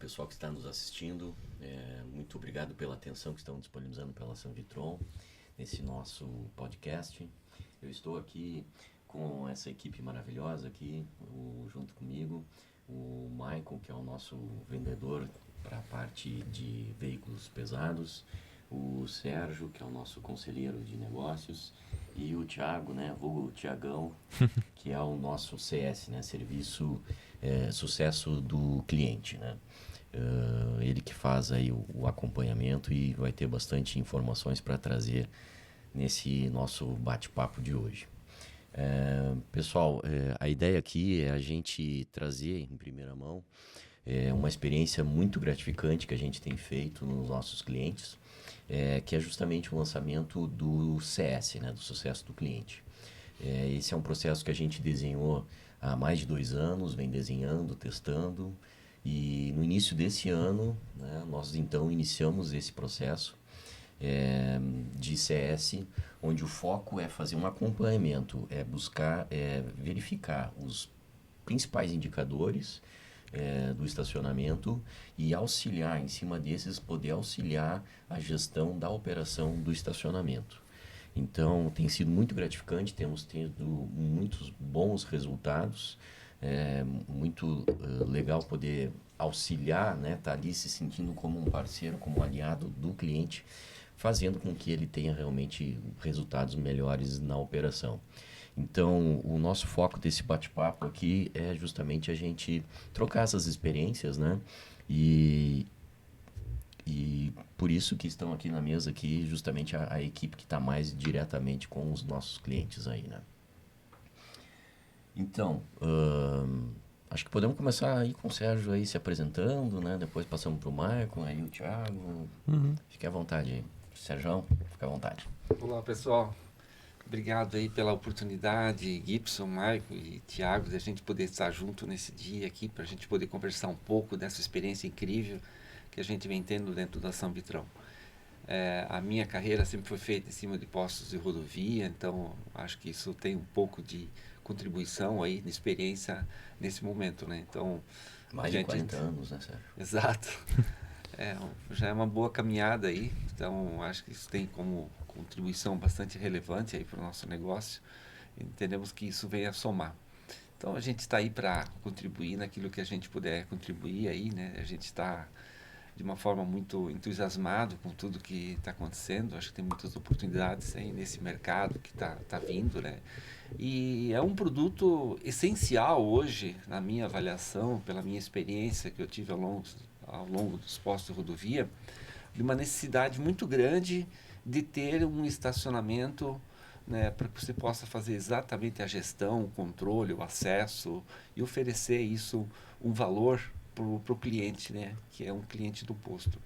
pessoal que está nos assistindo. Muito obrigado pela atenção que estão disponibilizando pela Sanvitron nesse nosso podcast. Eu estou aqui com essa equipe maravilhosa aqui, junto comigo, o Michael, que é o nosso vendedor para a parte de veículos pesados, o Sérgio, que é o nosso conselheiro de negócios, e o Thiago, né, vulgo Thiagão, que é o nosso CS, né, Serviço Sucesso do Cliente, né. Ele que faz aí o acompanhamento e vai ter bastante informações para trazer nesse nosso bate-papo de hoje. Pessoal, a ideia aqui é a gente trazer em primeira mão uma experiência muito gratificante que a gente tem feito nos nossos clientes, que é justamente o lançamento do CS, né, do Sucesso do Cliente. Esse é um processo que a gente desenhou há mais de 2 anos, vem desenhando, testando, e no início desse ano, né, nós então iniciamos esse processo de CS, onde o foco é fazer um acompanhamento, buscar verificar os principais indicadores do estacionamento e auxiliar, em cima desses, poder auxiliar a gestão da operação do estacionamento. Então, tem sido muito gratificante, temos tido muitos bons resultados, muito legal poder auxiliar, né, tá ali se sentindo como um parceiro, como um aliado do cliente, fazendo com que ele tenha realmente resultados melhores na operação. Então, o nosso foco desse bate-papo aqui é justamente a gente trocar essas experiências, né? E por isso que estão aqui na mesa aqui justamente a equipe que está mais diretamente com os nossos clientes aí, né? Então, acho que podemos começar aí com o Sérgio aí se apresentando, né? Depois passamos para o Maicon, aí o Thiago. Fique à vontade aí. Sérgio, fique à vontade. Olá, pessoal. Obrigado aí pela oportunidade, Gibson, Maico e Thiago, de a gente poder estar junto nesse dia aqui, para a gente poder conversar um pouco dessa experiência incrível que a gente vem tendo dentro da Sanvitron. A minha carreira sempre foi feita em cima de postos de rodovia, então acho que isso tem um pouco de contribuição aí, de experiência nesse momento, né? Então, mais de 40 anos, né, Sérgio? Exato. Já é uma boa caminhada aí, então acho que isso tem como contribuição bastante relevante aí para o nosso negócio. Entendemos que isso vem a somar. Então a gente está aí para contribuir naquilo que a gente puder contribuir aí, né? A gente está de uma forma muito entusiasmado com tudo que está acontecendo. Acho que tem muitas oportunidades aí nesse mercado que está vindo, né? E é um produto essencial hoje, na minha avaliação, pela minha experiência que eu tive ao longo dos postos de rodovia, de uma necessidade muito grande de ter um estacionamento, né, para que você possa fazer exatamente a gestão, o controle, o acesso e oferecer isso, um valor para o cliente, né, que é um cliente do posto.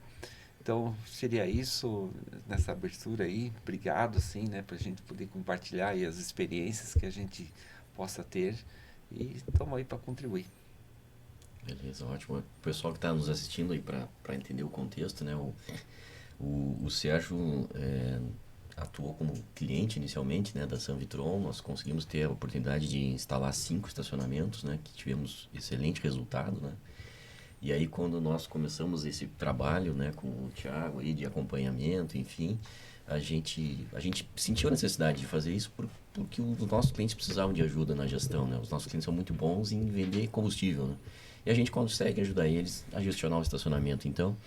Então seria isso nessa abertura aí. Obrigado, assim, né, para a gente poder compartilhar aí as experiências que a gente possa ter, e estamos aí para contribuir. Beleza, ótimo. O pessoal que está nos assistindo aí para entender o contexto, né? O Sérgio atuou como cliente inicialmente, né, da Sanvitron. Nós conseguimos ter a oportunidade de instalar 5 estacionamentos, né, que tivemos excelente resultado, né? E aí quando nós começamos esse trabalho, né, com o Thiago aí de acompanhamento, enfim, a gente sentiu a necessidade de fazer isso porque os nossos clientes precisavam de ajuda na gestão, né? Os nossos clientes são muito bons em vender combustível, né? E a gente consegue ajudar eles a gestionar o estacionamento. Então,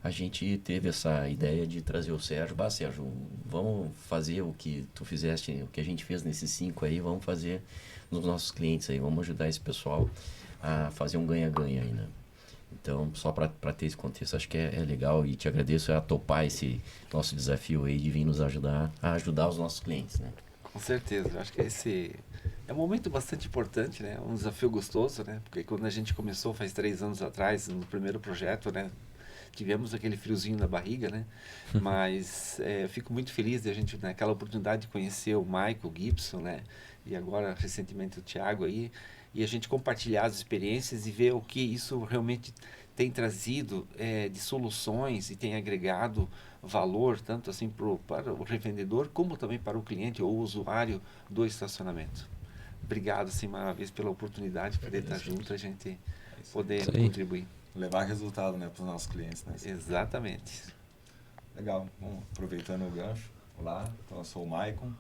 a gente teve essa ideia de trazer o Sérgio. Sérgio, vamos fazer o que tu fizeste, o que a gente fez nesses 5 aí, vamos fazer nos nossos clientes aí, vamos ajudar esse pessoal a fazer um ganha-ganha aí, né? Então, só para ter esse contexto, acho que é legal, e te agradeço a topar esse nosso desafio aí de vir nos ajudar a ajudar os nossos clientes, né? Com certeza, eu acho que esse é um momento bastante importante, né? Um desafio gostoso, né? Porque quando a gente começou faz 3 anos atrás, no primeiro projeto, né? Tivemos aquele friozinho na barriga, né? Mas eu fico muito feliz de a gente, naquela oportunidade de conhecer o Michael, o Gibson, né? E agora, recentemente, o Thiago aí. E a gente compartilhar as experiências e ver o que isso realmente tem trazido de soluções e tem agregado valor, tanto assim para o revendedor, como também para o cliente ou o usuário do estacionamento. Obrigado, assim, mais uma vez pela oportunidade de poder estar junto, a gente poder contribuir. levar resultado, né, para os nossos clientes, né? Exatamente. Legal. Bom, aproveitando o gancho, olá, então eu sou o Maicon,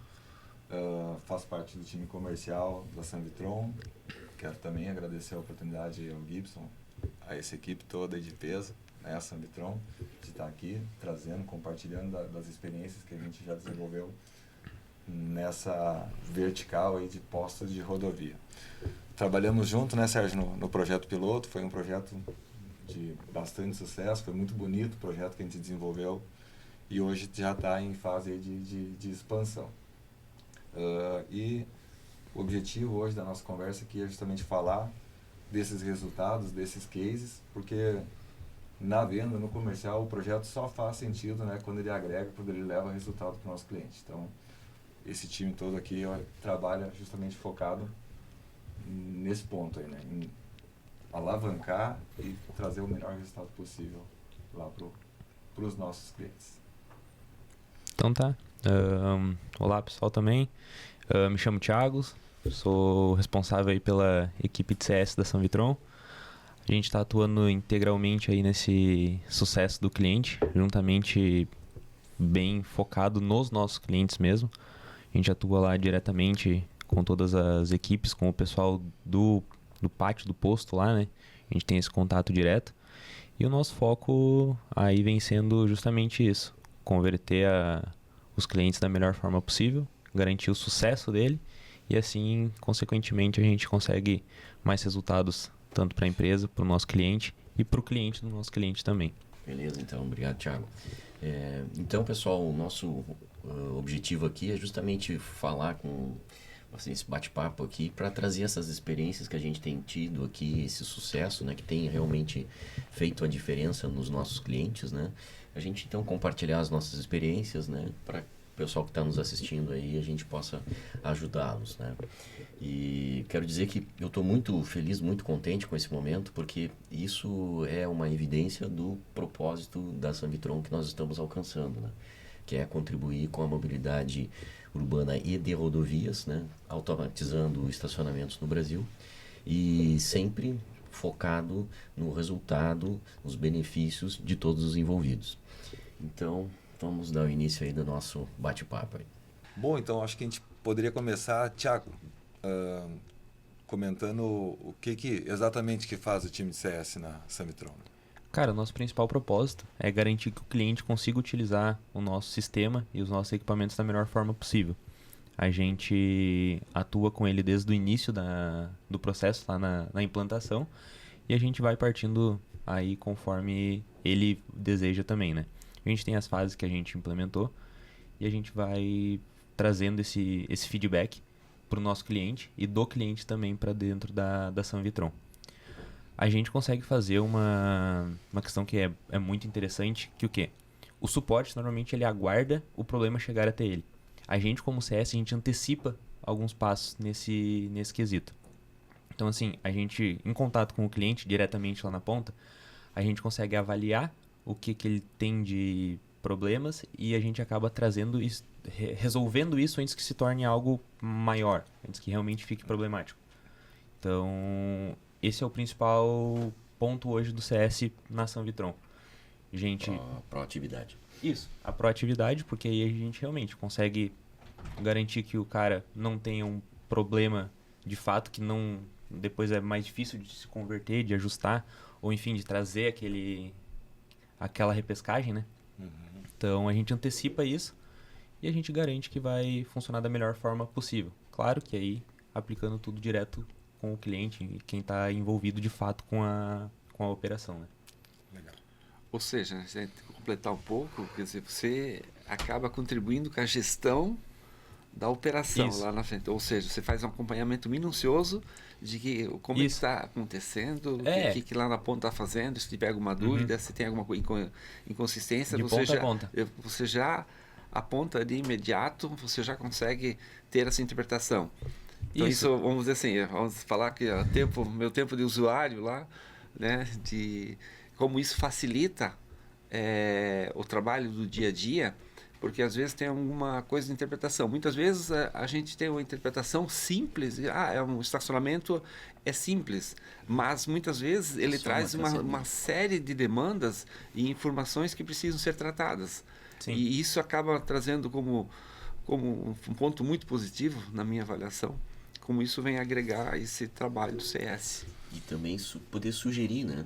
faço parte do time comercial da Sanvitron. Quero também agradecer a oportunidade ao Gibson, a essa equipe toda de peso, né, a Sanvitron, de estar aqui trazendo, compartilhando das experiências que a gente já desenvolveu nessa vertical aí de postos de rodovia. Trabalhamos junto, né, Sérgio, no projeto piloto. Foi um projeto de bastante sucesso, foi muito bonito o projeto que a gente desenvolveu e hoje já está em fase de expansão. E o objetivo hoje da nossa conversa aqui é justamente falar desses resultados, desses cases, porque na venda, no comercial, o projeto só faz sentido, né, quando ele agrega, quando ele leva resultado para o nosso cliente. Então, esse time todo aqui trabalha justamente focado nesse ponto aí, né, em alavancar e trazer o melhor resultado possível lá para os nossos clientes. Então tá. Olá pessoal também. Me chamo Thiago, sou responsável aí pela equipe de CS da Sanvitron. A gente está atuando integralmente aí nesse sucesso do cliente, juntamente bem focado nos nossos clientes mesmo. A gente atua lá diretamente com todas as equipes, com o pessoal do pátio do posto lá, né? A gente tem esse contato direto. E o nosso foco aí vem sendo justamente isso: converter os clientes da melhor forma possível, garantir o sucesso dele e assim, consequentemente, a gente consegue mais resultados tanto para a empresa, para o nosso cliente e para o cliente do nosso cliente também. Beleza, então, obrigado, Thiago. Então, pessoal, o nosso objetivo aqui é justamente falar com esse bate-papo aqui para trazer essas experiências que a gente tem tido aqui, esse sucesso, né, que tem realmente feito a diferença nos nossos clientes, né? A gente então compartilhar as nossas experiências, né, para o pessoal que está nos assistindo aí, a gente possa ajudá-los, né? E quero dizer que eu estou muito feliz, muito contente com esse momento, porque isso é uma evidência do propósito da Sanvitron que nós estamos alcançando, né? Que é contribuir com a mobilidade urbana e de rodovias, né? Automatizando estacionamentos no Brasil e sempre focado no resultado, nos benefícios de todos os envolvidos. Então, vamos dar o início aí do nosso bate-papo aí. Bom, então acho que a gente poderia começar, Thiago, comentando o que exatamente que faz o time de CS na Sanvitron. Cara, o nosso principal propósito é garantir que o cliente consiga utilizar o nosso sistema e os nossos equipamentos da melhor forma possível. A gente atua com ele desde o início do processo, lá na implantação, e a gente vai partindo aí conforme ele deseja também, né? A gente tem as fases que a gente implementou e a gente vai trazendo esse feedback para o nosso cliente e do cliente também para dentro da Sanvitron. A gente consegue fazer uma questão que é muito interessante, que o quê? O suporte, normalmente, ele aguarda o problema chegar até ele. A gente, como CS, a gente antecipa alguns passos nesse quesito. Então, assim, a gente, em contato com o cliente, diretamente lá na ponta, a gente consegue avaliar o que ele tem de problemas e a gente acaba trazendo isso, resolvendo isso antes que se torne algo maior, antes que realmente fique problemático. Então, esse é o principal ponto hoje do CS na Sanvitron. Proatividade. Isso, a proatividade, porque aí a gente realmente consegue garantir que o cara não tenha um problema de fato que não depois é mais difícil de se converter, de ajustar, ou enfim, de trazer aquela repescagem, né? Uhum. Então a gente antecipa isso e a gente garante que vai funcionar da melhor forma possível. Claro que aí aplicando tudo direto com o cliente e quem está envolvido de fato com a operação, né? Legal. Ou seja, se a gente completar um pouco, quer dizer, você acaba contribuindo com a gestão da operação. Isso. Lá na frente. Ou seja, você faz um acompanhamento minucioso de como está acontecendo, o que lá na ponta está fazendo, se tiver alguma dúvida, se tem alguma inconsistência, de ponta a ponta. Você já aponta de imediato, você já consegue ter essa interpretação. Então isso vamos dizer assim, vamos falar que meu tempo de usuário lá, né, de como isso facilita o trabalho do dia a dia, porque às vezes tem alguma coisa de interpretação. Muitas vezes a gente tem uma interpretação simples, é um estacionamento é simples, mas muitas vezes ele traz uma série de demandas e informações que precisam ser tratadas. Sim. E isso acaba trazendo como um ponto muito positivo na minha avaliação, como isso vem agregar esse trabalho do CS. E também poder sugerir, né?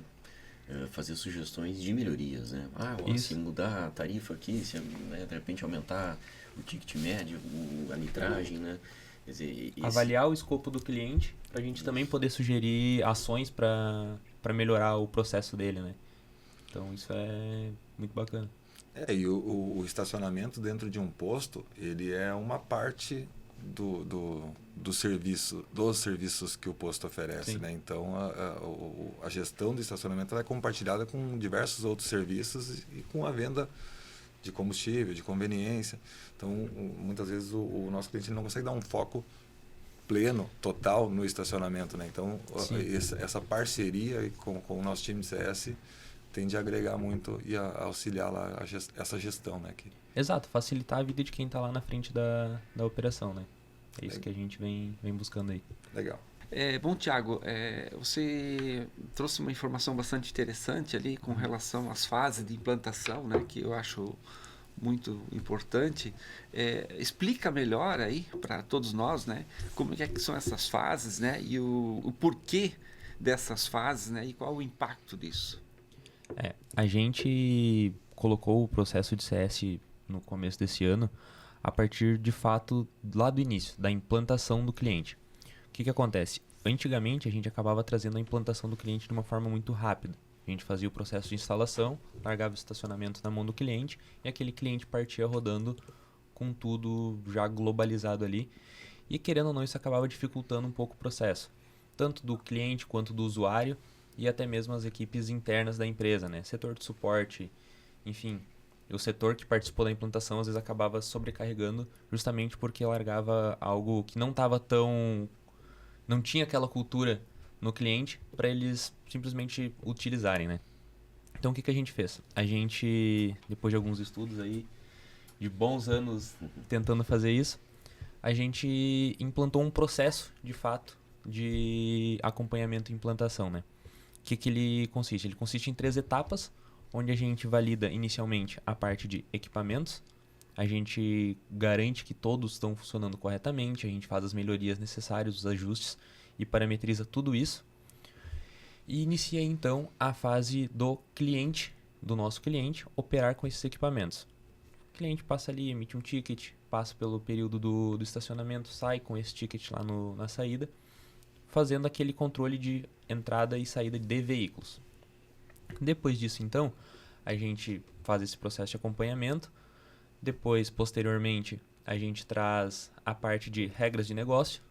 Fazer sugestões de melhorias, né? Se mudar a tarifa aqui, se né, de repente aumentar o ticket médio, a litragem, né? Quer dizer, avaliar o escopo do cliente para a gente também poder sugerir ações para melhorar o processo dele, né? Então isso é muito bacana. E o estacionamento dentro de um posto, ele é uma parte dos serviços que o posto oferece, né? Então a gestão do estacionamento ela é compartilhada com diversos outros serviços e com a venda de combustível, de conveniência. Então muitas vezes o nosso cliente não consegue dar um foco pleno, total no estacionamento, né? Então essa parceria com o nosso time de CS tende a agregar muito e a auxiliar lá essa gestão, né? Exato, facilitar a vida de quem está lá na frente da operação, né? É isso que a gente vem buscando aí. Legal. Bom, Thiago, você trouxe uma informação bastante interessante ali com relação às fases de implantação, né? Que eu acho muito importante. Explica melhor aí para todos nós, né? Como é que são essas fases, né? E o porquê dessas fases, né? E qual o impacto disso? A gente colocou o processo de CS no começo desse ano a partir, de fato, lá do início, da implantação do cliente. O que acontece? Antigamente, a gente acabava trazendo a implantação do cliente de uma forma muito rápida. A gente fazia o processo de instalação, largava o estacionamento na mão do cliente e aquele cliente partia rodando com tudo já globalizado ali. E, querendo ou não, isso acabava dificultando um pouco o processo, tanto do cliente quanto do usuário e até mesmo as equipes internas da empresa, né? Setor de suporte, enfim. O setor que participou da implantação às vezes acabava sobrecarregando justamente porque largava algo que não estava tão... não tinha aquela cultura no cliente para eles simplesmente utilizarem, né? Então o que a gente fez? A gente, depois de alguns estudos aí, de bons anos tentando fazer isso, a gente implantou um processo, de fato, de acompanhamento e implantação, né? O que ele consiste? Ele consiste em 3 etapas, onde a gente valida inicialmente a parte de equipamentos, a gente garante que todos estão funcionando corretamente, a gente faz as melhorias necessárias, os ajustes e parametriza tudo isso. E inicia então a fase do cliente, do nosso cliente, operar com esses equipamentos. O cliente passa ali, emite um ticket, passa pelo período do estacionamento, sai com esse ticket lá na saída, fazendo aquele controle de entrada e saída de veículos. Depois disso, então, a gente faz esse processo de acompanhamento. Depois, posteriormente, a gente traz a parte de regras de negócio,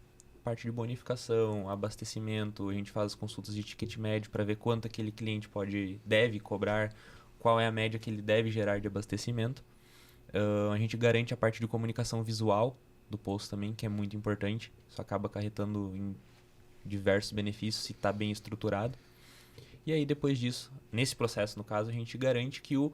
parte de bonificação, abastecimento. A gente faz as consultas de ticket médio para ver quanto aquele cliente deve cobrar, qual é a média que ele deve gerar de abastecimento. A gente garante a parte de comunicação visual do posto também, que é muito importante. Isso acaba acarretando em diversos benefícios se está bem estruturado. E aí, depois disso, nesse processo, no caso, a gente garante que o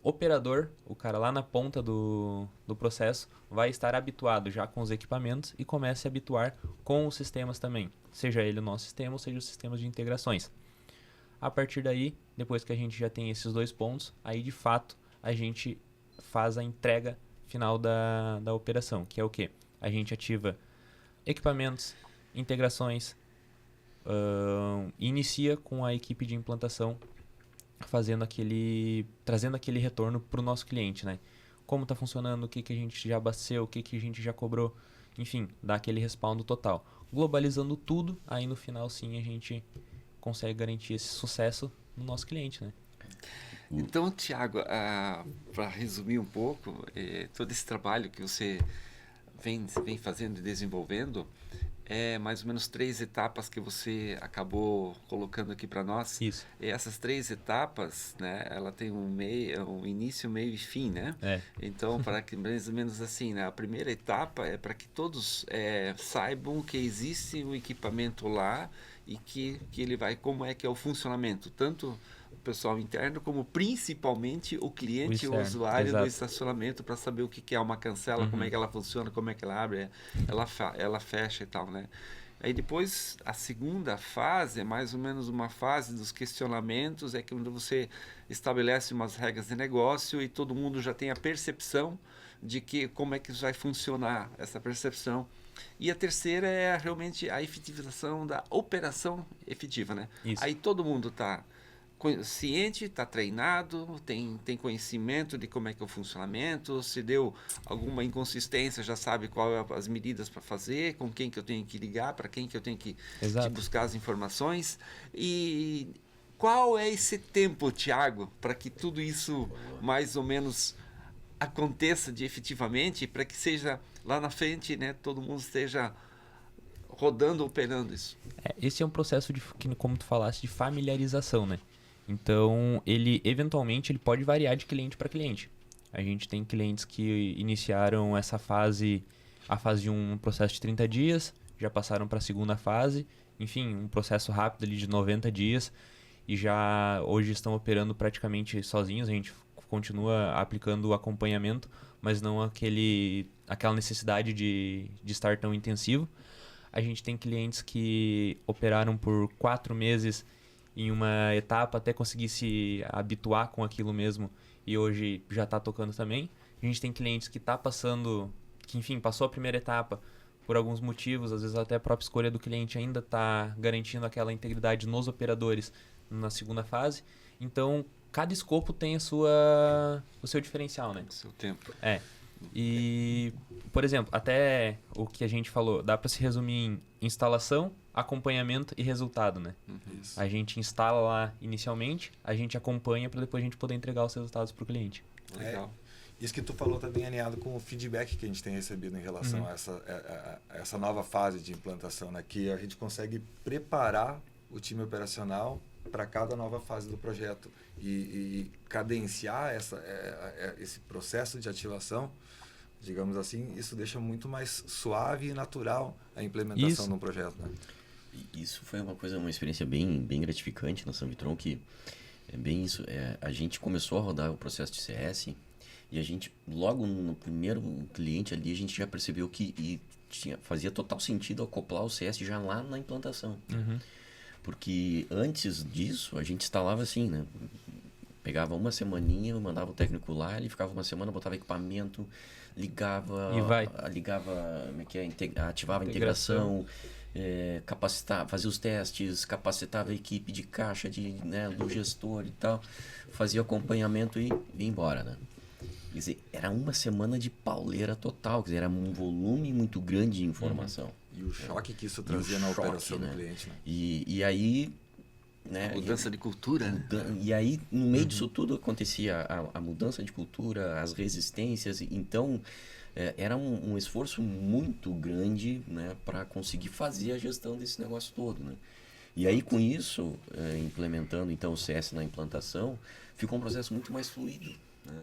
operador, o cara lá na ponta do processo, vai estar habituado já com os equipamentos e comece a habituar com os sistemas também. Seja ele o nosso sistema ou seja os sistemas de integrações. A partir daí, depois que a gente já tem esses 2 pontos, aí de fato a gente faz a entrega final da operação, que é o quê? A gente ativa equipamentos, integrações, inicia com a equipe de implantação trazendo aquele retorno para o nosso cliente, né? Como está funcionando, o que a gente já abasteceu, o que a gente já cobrou, enfim, dá aquele respaldo total. Globalizando tudo, aí no final sim a gente consegue garantir esse sucesso no nosso cliente, né? Então, Thiago, para resumir um pouco, todo esse trabalho que você vem fazendo e desenvolvendo, é mais ou menos 3 etapas que você acabou colocando aqui para nós. Isso. E essas 3 etapas, né, ela tem um início, meio e fim, né? Então, para que mais ou menos assim, né, a primeira etapa é para que todos saibam que existe um equipamento lá e que ele vai, como é que é o funcionamento, tanto pessoal interno, como principalmente o cliente, o externo, usuário exato. do estacionamento, para saber o que que é uma cancela, como é que ela funciona, como é que ela abre, ela fecha e tal, né? Aí depois, a segunda fase é mais ou menos uma fase dos questionamentos, é quando você estabelece umas regras de negócio e todo mundo já tem a percepção de que como é que isso vai funcionar, essa percepção. E a terceira é realmente a efetivização da operação efetiva, né? Isso. Aí todo mundo está ciente, está treinado, tem conhecimento de como é que é o funcionamento, se deu alguma inconsistência, já sabe qual é as medidas para fazer, com quem que eu tenho que ligar, para quem que eu tenho que Exato. buscar as informações. E qual é esse tempo, Thiago, para que tudo isso mais ou menos aconteça efetivamente, para que seja lá na frente, né, todo mundo esteja rodando, operando isso? Esse é um processo como tu falaste, de familiarização, né? Então, eventualmente ele pode variar de cliente para cliente. A gente tem clientes que iniciaram essa fase, a fase de um processo de 30 dias, já passaram para a segunda fase, enfim, um processo rápido ali de 90 dias e já hoje estão operando praticamente sozinhos. A gente continua aplicando o acompanhamento, mas não aquela necessidade de estar tão intensivo. A gente tem clientes que operaram por 4 meses em uma etapa até conseguir se habituar com aquilo mesmo e hoje já está tocando também. A gente tem clientes que está passando, que enfim, passou a primeira etapa por alguns motivos, às vezes até a própria escolha do cliente ainda está garantindo aquela integridade nos operadores na segunda fase. Então, cada escopo tem o seu diferencial, né? O seu tempo. E, por exemplo, até o que a gente falou, dá para se resumir em instalação, acompanhamento e resultado, né? Isso. A gente instala lá inicialmente, a gente acompanha para depois a gente poder entregar os resultados para o cliente. Legal. Isso que tu falou está bem alinhado com o feedback que a gente tem recebido em relação a essa nova fase de implantação, né? Que a gente consegue preparar o time operacional para cada nova fase do projeto e cadenciar esse processo de ativação, digamos assim, isso deixa muito mais suave e natural a implementação de um projeto, né? Isso foi uma experiência bem gratificante na Sanvitron, que é bem isso. A gente começou a rodar o processo de CS e a gente, logo no primeiro cliente ali, a gente já percebeu que fazia total sentido acoplar o CS já lá na implantação. Porque antes disso, a gente instalava assim, né? Pegava uma semaninha, mandava o técnico lá, ele ficava uma semana, botava equipamento, ligava, ativava a integração, capacitava, fazia os testes, capacitava a equipe de caixa, do gestor e tal, fazia acompanhamento e ia embora, né? Quer dizer, era uma semana de pauleira total, quer dizer, era um volume muito grande de informação. E o choque que isso trazia na operação do cliente, né? E aí... né, mudança de cultura, né? E aí, no meio disso tudo, acontecia a mudança de cultura, as resistências. Então, era um esforço muito grande, né, para conseguir fazer a gestão desse negócio todo, né? E aí, com isso, implementando então o CS na implantação, ficou um processo muito mais fluido, né?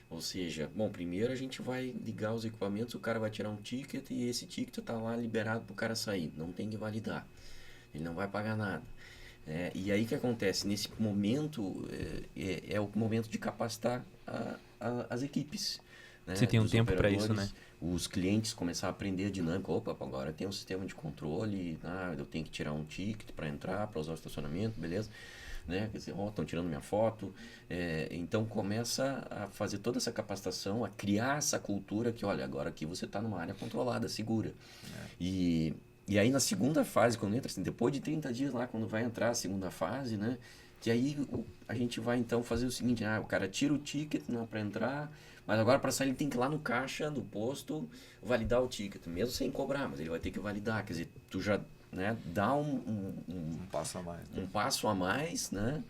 Ou seja, bom, primeiro a gente vai ligar os equipamentos, o cara vai tirar um ticket e esse ticket está lá liberado para o cara sair. Não tem que validar. Ele não vai pagar nada. E aí o que acontece? Nesse momento, é o momento de capacitar as equipes. Né? Você tem um tempo para isso, né? Os clientes começaram a aprender a dinâmica. Opa, agora tem um sistema de controle, eu tenho que tirar um ticket para entrar, para usar o estacionamento, beleza? Né? Quer dizer, estão tirando minha foto. Então começa a fazer toda essa capacitação, a criar essa cultura que, olha, agora aqui você está numa área controlada, segura. E aí na segunda fase, quando entra, assim, depois de 30 dias lá, quando vai entrar a segunda fase, né? Que aí a gente vai então fazer o seguinte, o cara tira o ticket para entrar, mas agora para sair ele tem que ir lá no caixa do posto validar o ticket, mesmo sem cobrar, mas ele vai ter que validar, quer dizer, tu já, né, dá um passo a mais. Um passo a mais, né?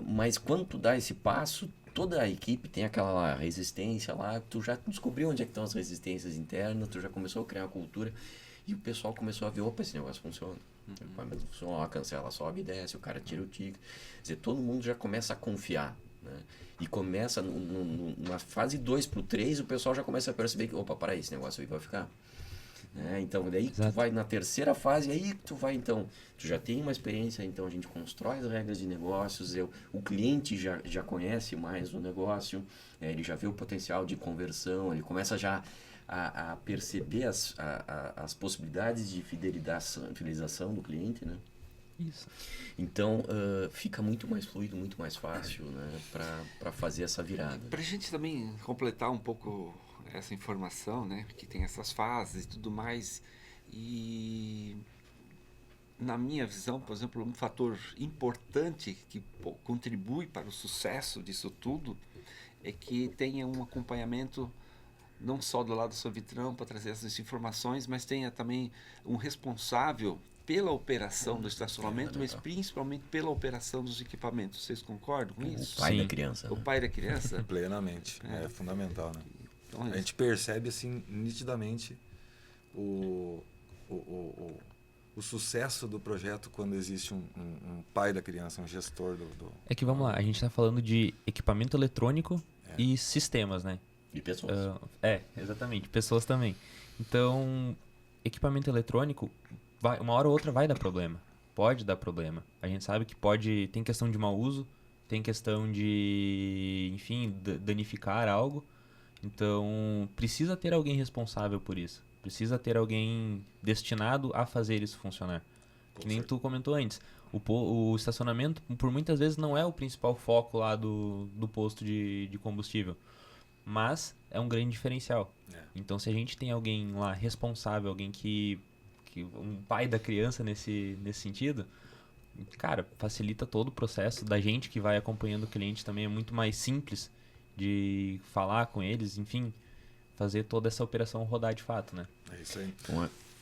Mas quando tu dá esse passo, toda a equipe tem aquela resistência lá, tu já descobriu onde é que estão as resistências internas, tu já começou a criar a cultura. E o pessoal começou a ver, opa, esse negócio funciona. O equipamento funciona, a cancela sobe e desce, o cara tira o ticket. Quer dizer, todo mundo já começa a confiar, né? E começa, na fase 2 para o 3, o pessoal já começa a perceber que, opa, para aí, esse negócio aí vai ficar. né? Então, daí tu Exato. vai na terceira fase, aí tu vai, então, tu já tem uma experiência, então a gente constrói as regras de negócios, o cliente já conhece mais o negócio, ele já vê o potencial de conversão, ele começa já a perceber as possibilidades de fidelização do cliente, né? Isso. Então, fica muito mais fluido, muito mais fácil, né, para fazer essa virada. Para a gente também completar um pouco essa informação, né, que tem essas fases e tudo mais, e na minha visão, por exemplo, um fator importante que contribui para o sucesso disso tudo é que tenha um acompanhamento não só do lado do Sanvitrão para trazer essas informações, mas tenha também um responsável pela operação do estacionamento, mas principalmente pela operação dos equipamentos. Vocês concordam com isso? O pai Sim. da criança. O Né? pai da criança? Plenamente. É fundamental, né? Então, A gente percebe assim nitidamente o sucesso do projeto quando existe um pai da criança, um gestor do... É que vamos lá, a gente está falando de equipamento eletrônico e sistemas, né? E pessoas. Exatamente, pessoas também. Então, equipamento eletrônico, uma hora ou outra vai dar problema. Pode dar problema. A gente sabe que tem questão de mau uso, tem questão de, enfim, danificar algo. Então, precisa ter alguém responsável por isso. Precisa ter alguém destinado a fazer isso funcionar. Que nem tu comentou antes. O estacionamento, por muitas vezes, não é o principal foco lá do posto de combustível. Mas é um grande diferencial. Então, se a gente tem alguém lá responsável, alguém um pai da criança nesse sentido, cara, facilita todo o processo da gente que vai acompanhando o cliente também. É muito mais simples de falar com eles, enfim, fazer toda essa operação rodar de fato, né? É isso aí.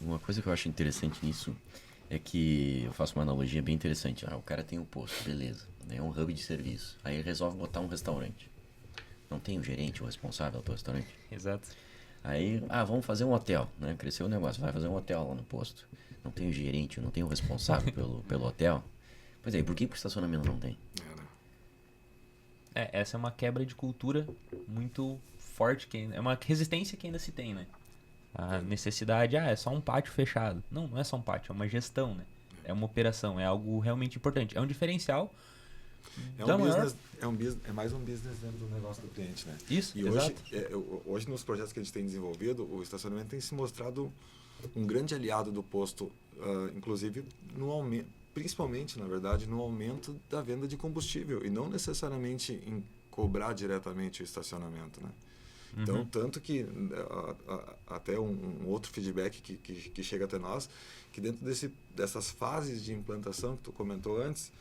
Uma coisa que eu acho interessante nisso é que eu faço uma analogia bem interessante. O cara tem um posto, beleza, é um hub de serviço. Aí ele resolve botar um restaurante. Não tem o gerente, o responsável do restaurante. Exato. Aí, vamos fazer um hotel, né? Cresceu o negócio, vai fazer um hotel lá no posto. Não tem o gerente, não tem o responsável pelo hotel. Pois é, e por que o estacionamento não tem? Essa é uma quebra de cultura muito forte, é uma resistência que ainda se tem, né? A necessidade, é só um pátio fechado. Não é só um pátio, é uma gestão, né? É uma operação, é algo realmente importante. É um diferencial. É mais um business dentro do negócio do cliente, né? Isso, e exato. Hoje nos projetos que a gente tem desenvolvido, o estacionamento tem se mostrado um grande aliado do posto, inclusive no aumento, principalmente, na verdade, no aumento da venda de combustível e não necessariamente em cobrar diretamente o estacionamento, né? Então, tanto que até um outro feedback que chega até nós, que dentro dessas fases de implantação que tu comentou antes,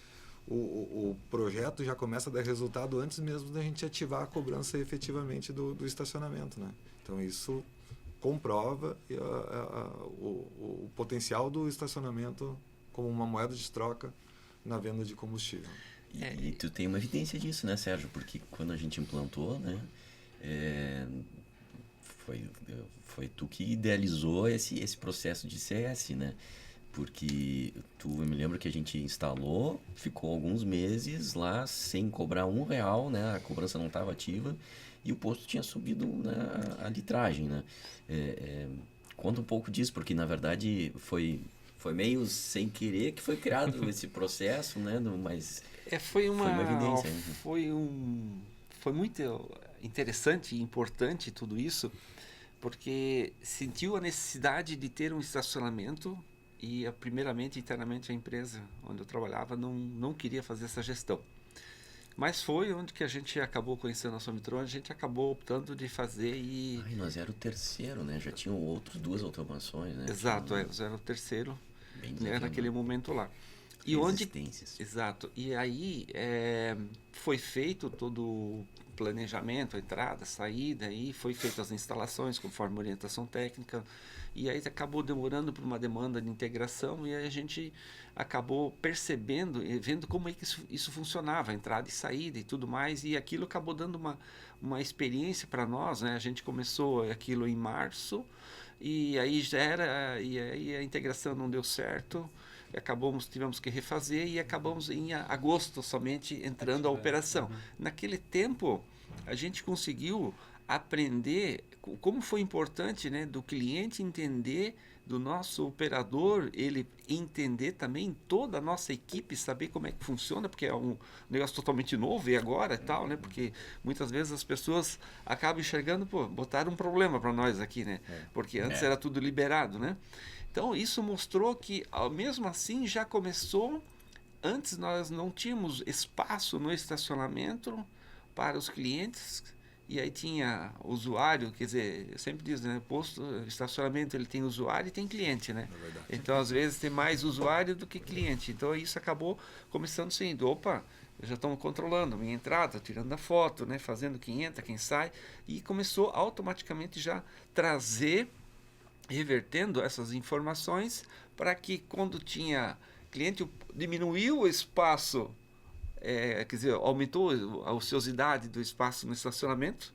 o projeto já começa a dar resultado antes mesmo da gente ativar a cobrança efetivamente do estacionamento, né? Então, isso comprova o potencial do estacionamento como uma moeda de troca na venda de combustível. E tu tem uma evidência disso, né, Sérgio? Porque quando a gente implantou, né, foi tu que idealizou esse processo de CS, né? Porque eu me lembro que a gente instalou, ficou alguns meses lá sem cobrar R$1, né? A cobrança não estava ativa e o posto tinha subido, né, a litragem, né? Conta um pouco disso, porque na verdade foi meio sem querer que foi criado esse processo, né? Mas foi uma evidência. Foi muito interessante e importante tudo isso, porque sentiu a necessidade de ter um estacionamento e, primeiramente, internamente, a empresa onde eu trabalhava não queria fazer essa gestão. Mas foi onde que a gente acabou conhecendo a Sanvitron, a gente acabou optando de fazer e... nós era o terceiro, né? Já tinham outras 2 automações, né? Exato, nós era o terceiro, né, naquele momento lá. E Exato. E aí foi feito todo o planejamento, a entrada, a saída, e foi feitas as instalações conforme orientação técnica, e aí acabou demorando por uma demanda de integração, e aí a gente acabou percebendo e vendo como é que isso funcionava, a entrada e saída e tudo mais, e aquilo acabou dando uma experiência para nós, né? A gente começou aquilo em março, e aí e aí a integração não deu certo, tivemos que refazer e acabamos em agosto somente entrando a operação. Naquele tempo, a gente conseguiu aprender como foi importante, né, do cliente entender, do nosso operador ele entender também, toda a nossa equipe saber como é que funciona, porque é um negócio totalmente novo e agora e tal, né, porque muitas vezes as pessoas acabam enxergando, pô, botaram um problema para nós aqui, né, porque antes era tudo liberado, né. Então isso mostrou que mesmo assim já começou. Antes nós não tínhamos espaço no estacionamento para os clientes, e aí tinha usuário, quer dizer, eu sempre digo, né, posto, estacionamento ele tem usuário e tem cliente, né? É verdade. Então às vezes tem mais usuário do que cliente. Então isso acabou começando assim, opa, já estão controlando minha entrada, tirando a foto, né, fazendo quem entra, quem sai, e começou automaticamente já trazer, revertendo essas informações para que quando tinha cliente, diminuiu o espaço, quer dizer, aumentou a ociosidade do espaço no estacionamento,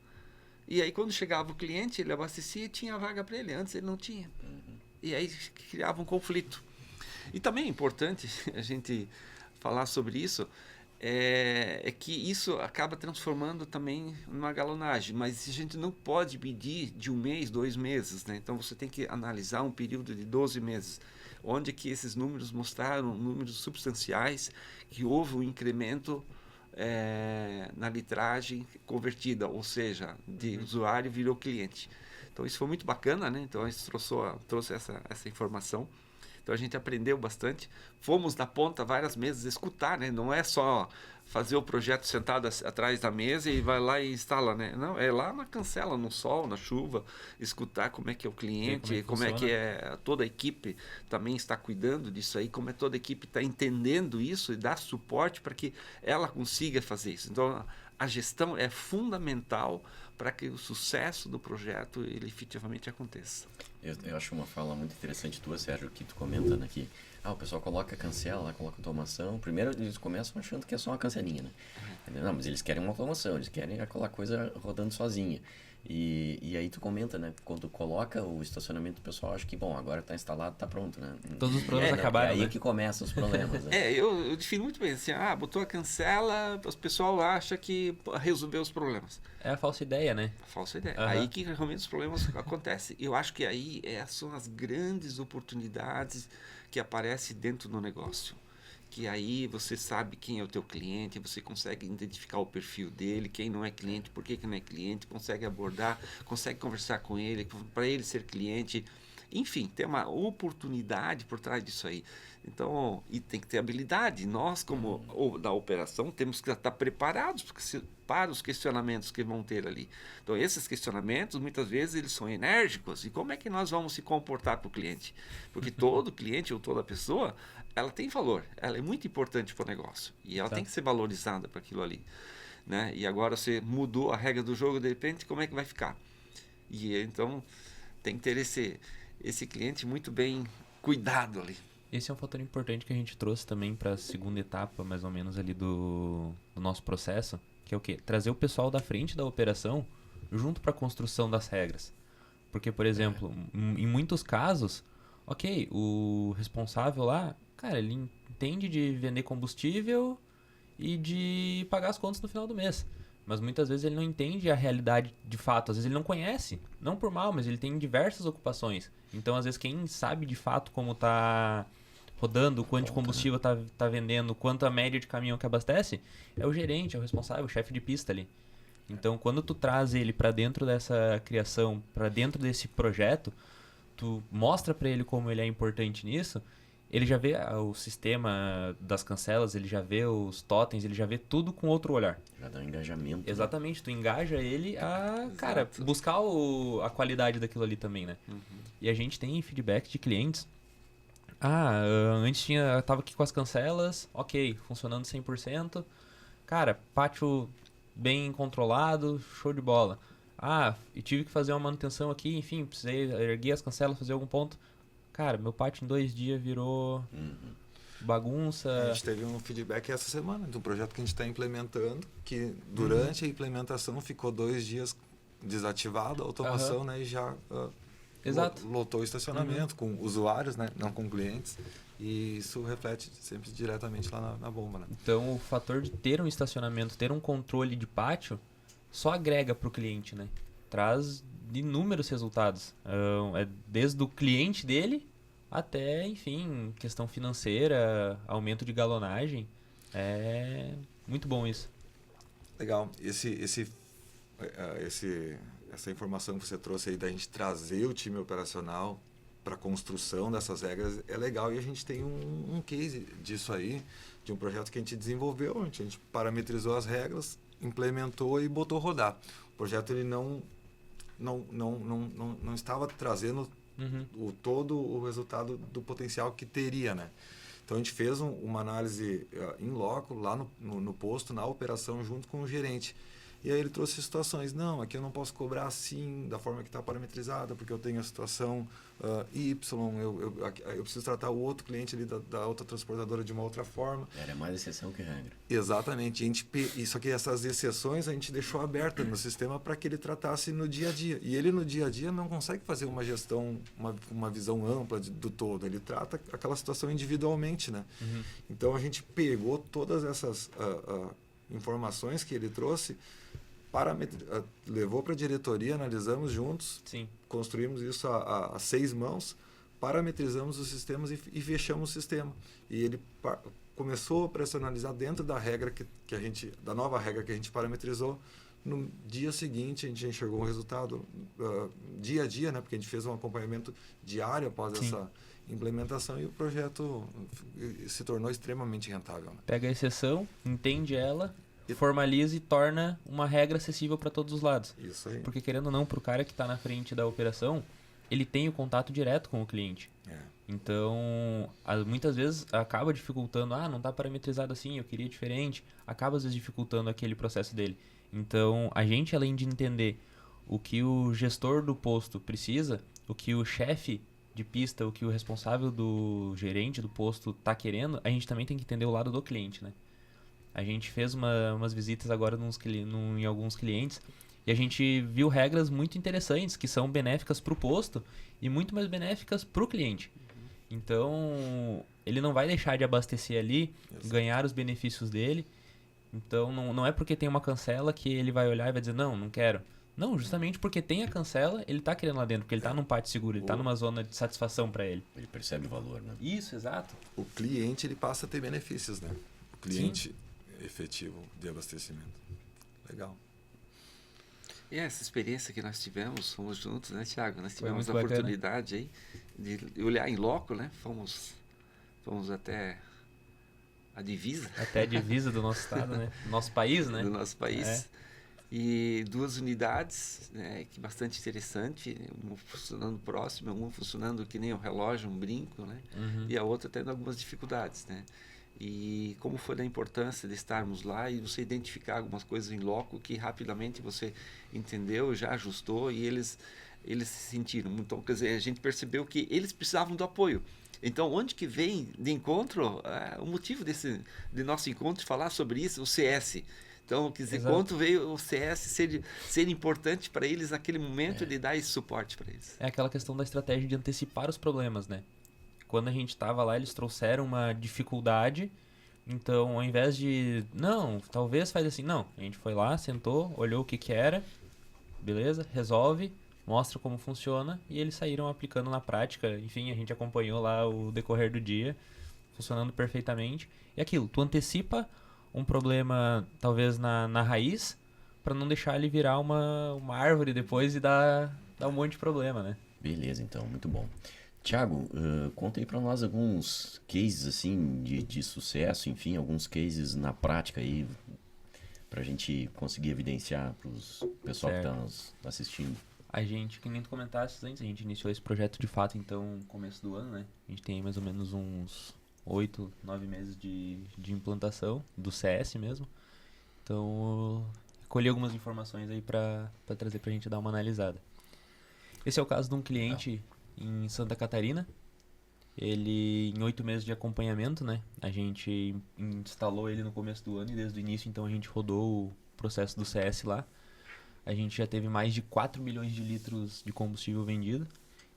e aí quando chegava o cliente, ele abastecia e tinha vaga para ele, antes ele não tinha. E aí criava um conflito. E também é importante a gente falar sobre isso, é que isso acaba transformando também numa galonagem, mas a gente não pode medir de 1 mês, 2 meses, né? Então você tem que analisar um período de 12 meses, onde que esses números mostraram números substanciais, que houve um incremento na litragem convertida, ou seja, de usuário virou cliente. Então isso foi muito bacana, né? Então a gente trouxe essa informação. Então a gente aprendeu bastante. Fomos na ponta várias vezes escutar, né? Não é só fazer o projeto sentado atrás da mesa e vai lá e instala, né? Não, é lá na cancela, no sol, na chuva, escutar como é que é o cliente, como é que é toda a equipe também está cuidando disso aí, como é toda a equipe está entendendo isso e dá suporte para que ela consiga fazer isso. Então a gestão é fundamental para que o sucesso do projeto ele efetivamente aconteça. Eu acho uma fala muito interessante tua, Sérgio, que tu comenta, né, que o pessoal coloca cancela, coloca automação. Primeiro eles começam achando que é só uma cancelinha, né? Não, mas eles querem uma automação, eles querem aquela coisa rodando sozinha. E aí tu comenta, né? Quando tu coloca o estacionamento, o pessoal acha que, bom, agora está instalado, está pronto, né? Todos os problemas acabaram, É aí né? que começam os problemas, né? Eu defino muito bem assim, botou a cancela, o pessoal acha que resolveu os problemas. É a falsa ideia, né? Falsa ideia. Uhum. Aí que realmente os problemas acontecem. Eu acho que aí são as grandes oportunidades que aparecem dentro do negócio. Que aí você sabe quem é o teu cliente, você consegue identificar o perfil dele, quem não é cliente, por que não é cliente, consegue abordar, consegue conversar com ele, para ele ser cliente. Enfim, tem uma oportunidade por trás disso aí. Então, e tem que ter habilidade. Nós, como da operação, temos que estar preparados para os questionamentos que vão ter ali. Então, esses questionamentos, muitas vezes, eles são enérgicos. E como é que nós vamos se comportar com o cliente? Porque todo cliente ou toda pessoa, ela tem valor. Ela é muito importante para o negócio. E ela tem que ser valorizada para aquilo ali. Né? E agora você mudou a regra do jogo, de repente, como é que vai ficar? E então, tem que ter esse cliente muito bem cuidado ali. Esse é um fator importante que a gente trouxe também para a segunda etapa, mais ou menos, ali do nosso processo, que é o quê? Trazer o pessoal da frente da operação junto para a construção das regras. Porque, por exemplo, em muitos casos, ok, o responsável lá, cara, ele entende de vender combustível e de pagar as contas no final do mês. Mas muitas vezes ele não entende a realidade de fato. Às vezes ele não conhece, não por mal, mas ele tem diversas ocupações. Então, às vezes, quem sabe de fato como tá rodando, quanto de combustível tá vendendo, quanto a média de caminhão que abastece, é o gerente, é o responsável, o chefe de pista ali. Então, quando tu traz ele para dentro dessa criação, para dentro desse projeto, tu mostra para ele como ele é importante nisso, ele já vê o sistema das cancelas, ele já vê os totens, ele já vê tudo com outro olhar. Já dá um engajamento. Exatamente, tu engaja ele a, cara, Exato. buscar a qualidade daquilo ali também, né? E a gente tem feedback de clientes. Antes tava aqui com as cancelas, ok, funcionando 100%. Cara, pátio bem controlado, show de bola. E tive que fazer uma manutenção aqui, enfim, precisei erguer as cancelas, fazer algum ponto. Cara, meu pátio em 2 dias virou bagunça. A gente teve um feedback essa semana de um projeto que a gente está implementando, que durante a implementação ficou 2 dias desativado a automação, né, e já Exato. lotou o estacionamento com usuários, né, não com clientes, e isso reflete sempre diretamente lá na bomba, né? Então, o fator de ter um estacionamento, ter um controle de pátio, só agrega para o cliente, né? traz inúmeros resultados. É desde o cliente dele até, enfim, questão financeira, aumento de galonagem. É muito bom isso. Legal. Essa informação que você trouxe aí da gente trazer o time operacional para a construção dessas regras é legal, e a gente tem um case disso aí, de um projeto que a gente desenvolveu, a gente parametrizou as regras, implementou e botou rodar. O projeto ele não estava trazendo todo o resultado do potencial que teria, né? Então a gente fez uma análise in loco lá no posto, na operação, junto com o gerente. E aí ele trouxe situações, não, aqui eu não posso cobrar assim, da forma que está parametrizada, porque eu tenho a situação Y, eu preciso tratar o outro cliente ali da outra transportadora de uma outra forma. Era mais exceção que regra. Exatamente. Só que essas exceções a gente deixou aberta no sistema para que ele tratasse no dia a dia. E ele no dia a dia não consegue fazer uma gestão, uma visão ampla do todo. Ele trata aquela situação individualmente, né? Então a gente pegou todas essas informações que ele trouxe, levou para a diretoria, analisamos juntos, Sim. construímos isso a 6 mãos, parametrizamos os sistemas e fechamos o sistema. E ele começou a operacionalizar dentro da regra da nova regra que a gente parametrizou. No dia seguinte a gente enxergou o resultado dia a dia, né? Porque a gente fez um acompanhamento diário após essa implementação, e o projeto se tornou extremamente rentável, né? Pega a exceção, entende ela, formaliza e torna uma regra acessível para todos os lados. Isso aí. Porque, querendo ou não, para o cara que está na frente da operação, ele tem o contato direto com o cliente. Então, muitas vezes acaba dificultando, não está parametrizado assim, eu queria diferente, acaba às vezes dificultando aquele processo dele. Então, a gente, além de entender o que o gestor do posto precisa, o que o chefe de pista, o que o responsável do gerente do posto está querendo, a gente também tem que entender o lado do cliente, né? A gente fez umas visitas agora em alguns clientes e a gente viu regras muito interessantes que são benéficas para o posto e muito mais benéficas para o cliente. Então, ele não vai deixar de abastecer ali, ganhar os benefícios dele. Então, não é porque tem uma cancela que ele vai olhar e vai dizer, não quero. Não, justamente porque tem a cancela, ele está querendo lá dentro, porque ele está num pátio seguro, ele está numa zona de satisfação para ele. Ele percebe o valor, né? Isso, exato. O cliente ele passa a ter benefícios, né? O cliente efetivo de abastecimento. Legal. E essa experiência que nós tivemos, fomos juntos, né, Thiago? Nós tivemos a muito bacana. oportunidade aí de olhar em loco, né? Fomos até a divisa. Até a divisa do nosso estado, né? Do nosso país, né? Do nosso país. E 2 unidades, né, que bastante interessante, uma funcionando próxima, uma funcionando que nem um relógio, um brinco, né? E a outra tendo algumas dificuldades, né? E como foi da importância de estarmos lá e você identificar algumas coisas em loco que rapidamente você entendeu, já ajustou, e eles se sentiram. Então, quer dizer, a gente percebeu que eles precisavam do apoio. Então, onde que vem de encontro, o motivo de nosso encontro, de falar sobre isso, o CS. Então, quer dizer, quanto veio o CS ser importante para eles naquele momento de dar esse suporte para eles. É aquela questão da estratégia de antecipar os problemas, né? Quando a gente estava lá, eles trouxeram uma dificuldade. Então, ao invés de, talvez faz assim. Não, a gente foi lá, sentou, olhou o que era. Beleza, resolve, mostra como funciona. E eles saíram aplicando na prática. Enfim, a gente acompanhou lá o decorrer do dia, funcionando perfeitamente. E aquilo, tu antecipa um problema, talvez na raiz, para não deixar ele virar uma árvore depois e dar um monte de problema, né? Beleza, então, muito bom. Thiago, conta aí para nós alguns cases assim de sucesso, enfim, alguns cases na prática aí, para a gente conseguir evidenciar para o pessoal que está nos assistindo. A gente, que nem tu comentaste antes, a gente iniciou esse projeto de fato, então, no começo do ano, né? A gente tem mais ou menos uns 8, 9 meses de implantação do CS mesmo. Então, colhi algumas informações aí para trazer pra gente dar uma analisada. Esse é o caso de um cliente em Santa Catarina. Ele, em 8 meses de acompanhamento, né? A gente instalou ele no começo do ano e desde o início, então, a gente rodou o processo do CS lá. A gente já teve mais de 4 milhões de litros de combustível vendido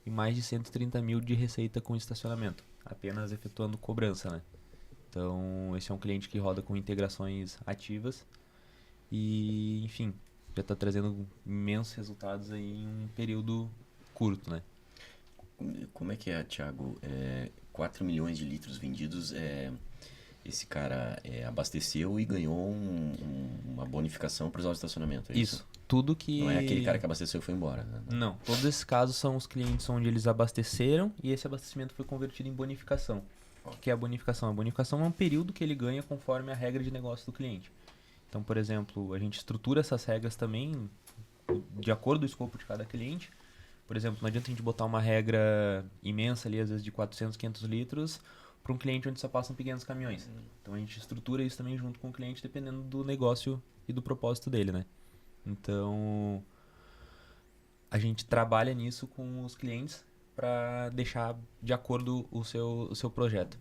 e mais de 130 mil de receita com estacionamento, apenas efetuando cobrança, né? Então, esse é um cliente que roda com integrações ativas e, enfim, já tá trazendo imensos resultados aí em um período curto, né? Como é que é, Thiago? 4 milhões de litros vendidos, esse cara abasteceu e ganhou uma bonificação para usar o estacionamento, é isso? Isso. Tudo que... Não é aquele cara que abasteceu e foi embora, né? Não, todos esses casos são os clientes onde eles abasteceram e esse abastecimento foi convertido em bonificação. O que é a bonificação? A bonificação é um período que ele ganha conforme a regra de negócio do cliente. Então, por exemplo, a gente estrutura essas regras também de acordo com o escopo de cada cliente. Por exemplo, não adianta a gente botar uma regra imensa ali, às vezes de 400, 500 litros, para um cliente onde só passam pequenos caminhões. Então a gente estrutura isso também junto com o cliente, dependendo do negócio e do propósito dele, né? Então, a gente trabalha nisso com os clientes para deixar de acordo o seu projeto.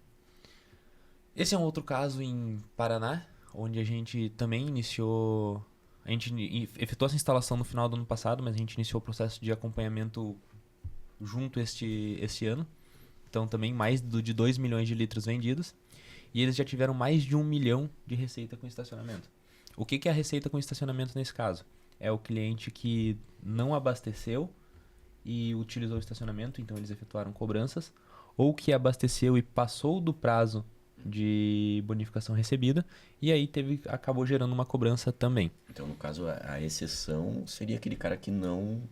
Esse é um outro caso em Paraná, onde a gente também iniciou... A gente efetuou essa instalação no final do ano passado, mas a gente iniciou o processo de acompanhamento junto este ano. Então também mais de 2 milhões de litros vendidos. E eles já tiveram mais de 1 milhão de receita com estacionamento. O que é a receita com estacionamento nesse caso? É o cliente que não abasteceu e utilizou o estacionamento, então eles efetuaram cobranças. Ou que abasteceu e passou do prazo de bonificação recebida e aí acabou gerando uma cobrança também. Então, no caso, a exceção seria aquele cara que não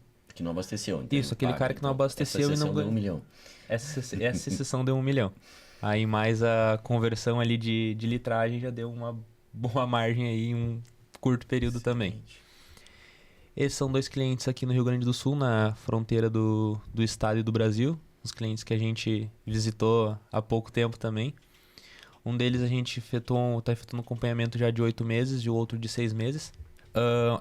abasteceu. Então Isso, aquele cara que não abasteceu e não ganhou 1 milhão. Essa exceção deu 1 milhão. Aí mais a conversão ali de litragem já deu uma boa margem aí em um curto período também. Esses são 2 clientes aqui no Rio Grande do Sul, na fronteira do estado e do Brasil. Os clientes que a gente visitou há pouco tempo também. Um deles a gente está efetuando um acompanhamento já de 8 meses e o outro de 6 meses.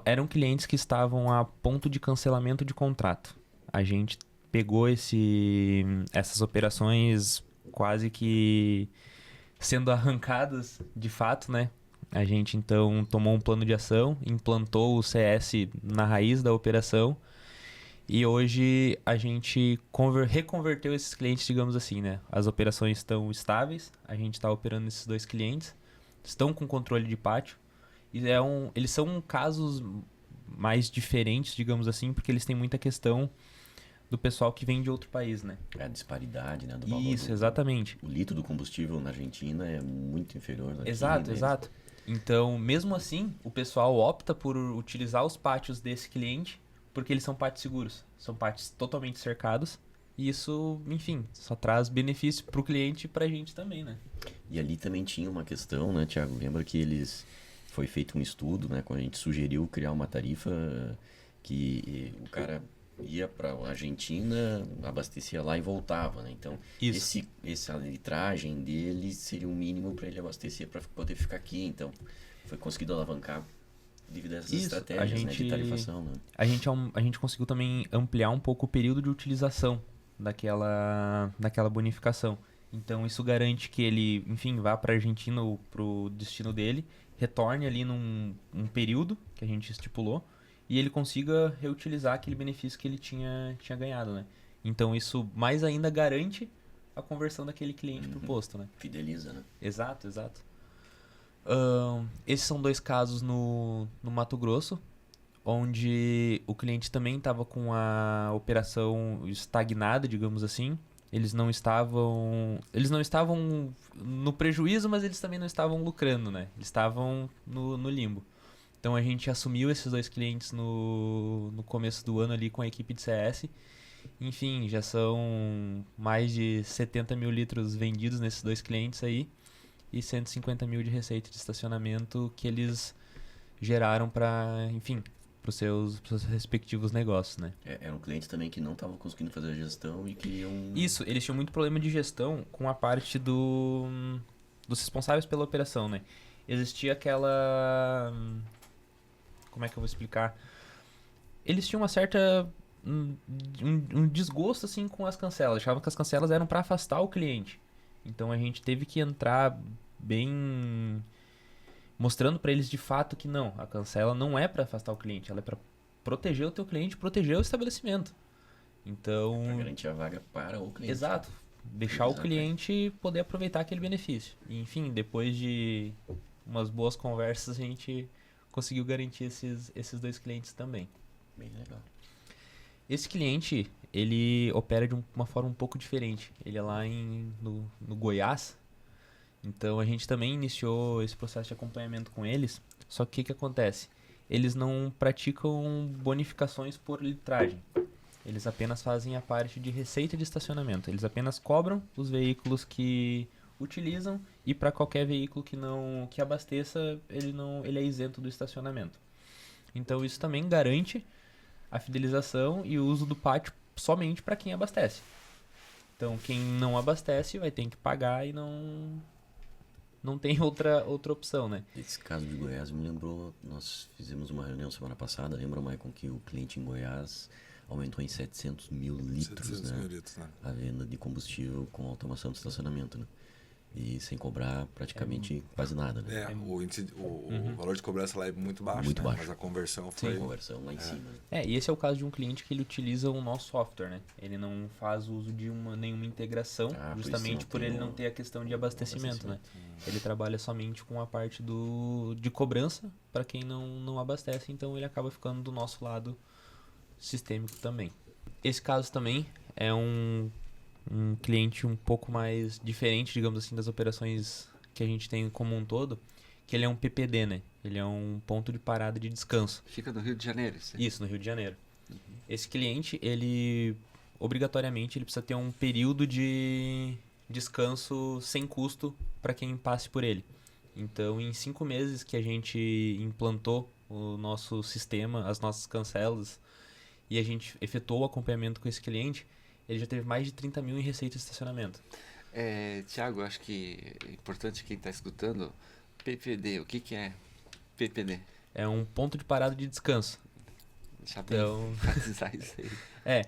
Eram clientes que estavam a ponto de cancelamento de contrato. A gente pegou essas operações quase que sendo arrancadas de fato, né? A gente então tomou um plano de ação, implantou o CS na raiz da operação e hoje a gente reconverteu esses clientes, digamos assim, né? As operações estão estáveis, a gente está operando esses 2 clientes, estão com controle de pátio e eles são casos mais diferentes, digamos assim, porque eles têm muita questão do pessoal que vem de outro país, né? A disparidade, né? Do valor Isso, exatamente. O litro do combustível na Argentina é muito inferior aqui, Exato, né? exato. Então, mesmo assim, o pessoal opta por utilizar os pátios desse cliente porque eles são pátios seguros. São pátios totalmente cercados e isso, enfim, só traz benefício para o cliente e para a gente também, né? E ali também tinha uma questão, né, Thiago? Lembra que foi feito um estudo, né? Quando a gente sugeriu criar uma tarifa que o cara ia para a Argentina, abastecia lá e voltava, né? Então, essa litragem dele seria o mínimo para ele abastecer para poder ficar aqui. Então, foi conseguido alavancar devido a essas estratégias, né, de tarifação, né? A gente conseguiu também ampliar um pouco o período de utilização daquela bonificação. Então, isso garante que ele, enfim, vá para a Argentina ou para o destino dele, retorne ali num período que a gente estipulou e ele consiga reutilizar aquele benefício que ele tinha ganhado, né? Então, isso mais ainda garante a conversão daquele cliente para o posto, né? Fideliza, né? Exato, exato. Esses são 2 casos no Mato Grosso, onde o cliente também estava com a operação estagnada, digamos assim. Eles não estavam no prejuízo, mas eles também não estavam lucrando, né? Eles estavam no limbo. Então a gente assumiu esses 2 clientes no começo do ano ali com a equipe de CS. Enfim, já são mais de 70 mil litros vendidos nesses 2 clientes aí. E 150 mil de receita de estacionamento que eles geraram para, enfim, para os seus respectivos negócios, né? Eram clientes também que não estavam conseguindo fazer a gestão e queriam... Isso, eles tinham muito problema de gestão com a parte dos responsáveis pela operação, né? Existia aquela... Como é que eu vou explicar? Eles tinham uma certa... um desgosto, assim, com as cancelas. Achavam que as cancelas eram para afastar o cliente. Então a gente teve que entrar bem mostrando para eles de fato que não, a cancela não é para afastar o cliente, ela é para proteger o teu cliente, proteger o estabelecimento. Então, para garantir a vaga para o cliente. Exato. Deixar o cliente poder aproveitar aquele benefício. E, enfim, depois de umas boas conversas a gente conseguiu garantir esses 2 clientes também. Bem legal. Esse cliente, ele opera de uma forma um pouco diferente. Ele é lá no Goiás. Então, a gente também iniciou esse processo de acompanhamento com eles. Só que o que acontece? Eles não praticam bonificações por litragem. Eles apenas fazem a parte de receita de estacionamento. Eles apenas cobram os veículos que utilizam e para qualquer veículo que abasteça, ele é isento do estacionamento. Então isso também garante a fidelização e o uso do pátio somente para quem abastece. Então quem não abastece vai ter que pagar e não tem outra opção, né? Esse caso de Goiás me lembrou, nós fizemos uma reunião semana passada, lembra, Maicon, que o cliente em Goiás aumentou em 700 mil litros, 700 né? mil litros, né? A venda de combustível com automação de estacionamento, né? E sem cobrar praticamente quase nada, né? O valor de cobrança lá é muito baixo, Muito né? baixo. Mas a conversão Sem foi... conversão lá em cima, né? E esse é o caso de um cliente que ele utiliza o nosso software, né? Ele não faz uso de nenhuma integração, Por isso justamente não por tem ele o- não ter a questão de abastecimento, né? Ele trabalha somente com a parte de cobrança para quem não abastece, então ele acaba ficando do nosso lado sistêmico também. Esse caso também é um cliente um pouco mais diferente, digamos assim, das operações que a gente tem como um todo, que ele é um PPD, né? Ele é um ponto de parada de descanso. Fica no Rio de Janeiro, isso aí. Isso, no Rio de Janeiro. Esse cliente, ele obrigatoriamente ele precisa ter um período de descanso sem custo para quem passe por ele. Então, em 5 meses que a gente implantou o nosso sistema, as nossas cancelas, e a gente efetuou o acompanhamento com esse cliente, ele já teve mais de 30 mil em receita de estacionamento. Tiago, acho que é importante quem está escutando, PPD, o que é PPD? É um ponto de parada de descanso. Deixa bem Então, enfatizar isso aí.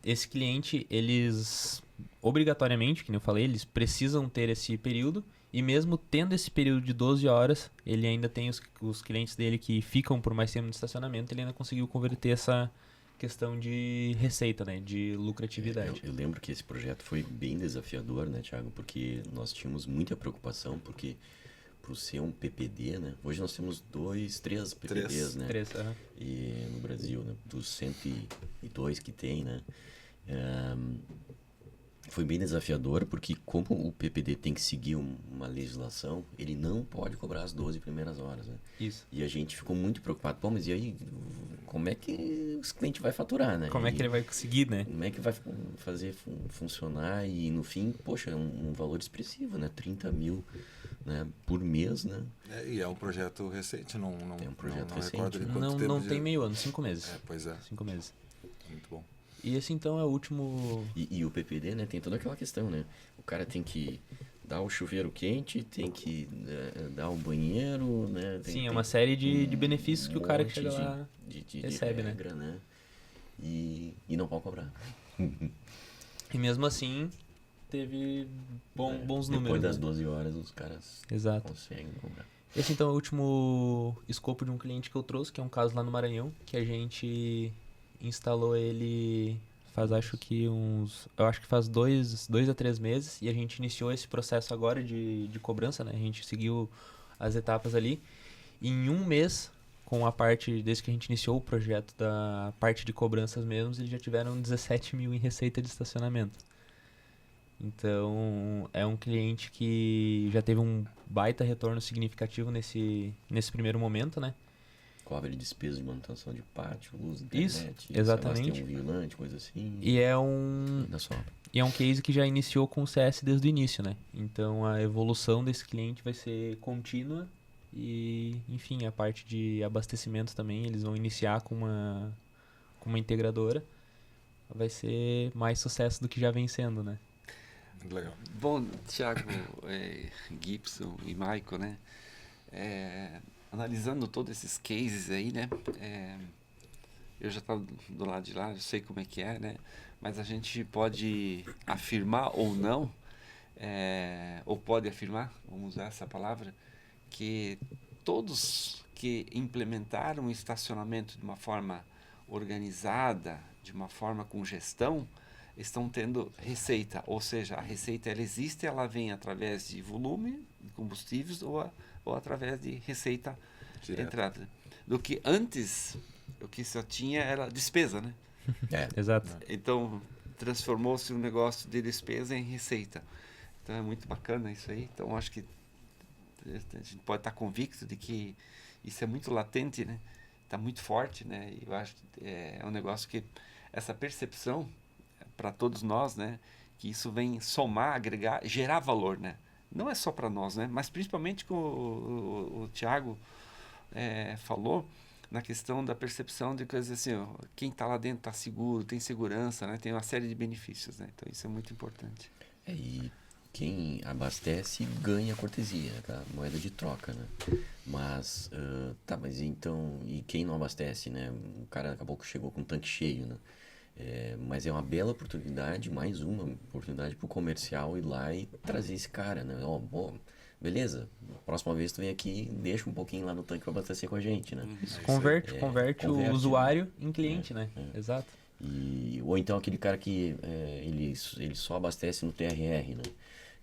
esse cliente, eles obrigatoriamente, que nem eu falei, eles precisam ter esse período, e mesmo tendo esse período de 12 horas, ele ainda tem os clientes dele que ficam por mais tempo no estacionamento, ele ainda conseguiu converter essa questão de receita, né, de lucratividade. Eu lembro que esse projeto foi bem desafiador, né, Thiago? Porque nós tínhamos muita preocupação, porque por ser um PPD, né? Hoje nós temos 3 PPDs, né? 3, E no Brasil, né? Dos 102 que tem, né? Foi bem desafiador, porque como o PPD tem que seguir uma legislação, ele não pode cobrar as 12 primeiras horas, né? Isso. E a gente ficou muito preocupado. Pô, mas e aí, como é que os clientes vai faturar, né? Como é que ele vai conseguir, né? Como é que vai fazer funcionar? E no fim, poxa, é um valor expressivo, né? 30 mil, né? Por mês, né? E é um projeto recente, não É um projeto não recente, recordo de né? quanto tempo Não de- tem meio ano, 5 meses. Pois é, 5 meses. muito bom. E esse então é o último... E o PPD, né? Tem toda aquela questão, né? O cara tem que dar o chuveiro quente, tem que dar o banheiro, né? Sim, é uma série de benefícios que o cara que monte chega lá de recebe, né? regra, né? E não pode cobrar. E mesmo assim, teve bons números. Depois das né? 12 horas, os caras Exato. conseguem cobrar. Esse então é o último escopo de um cliente que eu trouxe, que é um caso lá no Maranhão, que a gente instalou ele faz eu acho que faz 2 a 3 meses, e a gente iniciou esse processo agora de cobrança, né? A gente seguiu as etapas ali. E em 1 mês, com a parte, desde que a gente iniciou o projeto da parte de cobranças mesmos, eles já tiveram 17 mil em receita de estacionamento. Então, é um cliente que já teve um baita retorno significativo nesse primeiro momento, né? Cobre despesa de manutenção de pátio, luz, Isso, internet. exatamente. Tem um vigilante, coisa assim. E é um Ainda sobra. case que já iniciou com o CS desde o início, né? Então, a evolução desse cliente vai ser contínua e, enfim, a parte de abastecimento também, eles vão iniciar com uma integradora. Vai ser mais sucesso do que já vem sendo, né? Muito legal. Bom, Thiago, Gibson e Michael, né? Analisando todos esses cases aí, né? Eu já estava do lado de lá, eu sei como é que é, né? Mas a gente pode afirmar ou não, ou pode afirmar, vamos usar essa palavra, que todos que implementaram o estacionamento de uma forma organizada, de uma forma com gestão, estão tendo receita, ou seja, a receita ela existe, ela vem através de volume de combustíveis ou através de receita Direto. entrada. do que antes, o que só tinha era despesa, né? Exato. Então, transformou-se um negócio de despesa em receita. Então, é muito bacana isso aí. Então, acho que a gente pode estar convicto de que isso é muito latente, né? Está muito forte, né? E eu acho que é um negócio que essa percepção para todos nós, né? Que isso vem somar, agregar, gerar valor, né? Não é só para nós, né? Mas principalmente como o Thiago falou, na questão da percepção de coisas assim, ó, quem está lá dentro está seguro, tem segurança, né? Tem uma série de benefícios, né? Então isso é muito importante. E quem abastece ganha cortesia, tá? Moeda de troca, né? Mas, mas então, e quem não abastece, né? O cara acabou que chegou com o tanque cheio, né? Mas é uma bela oportunidade, mais uma oportunidade para o comercial ir lá e trazer esse cara, né? Ó, beleza, próxima vez tu vem aqui, deixa um pouquinho lá no tanque para abastecer com a gente, né? Isso converte o usuário em cliente, né? Exato. Ou então aquele cara que ele só abastece no TRR, né?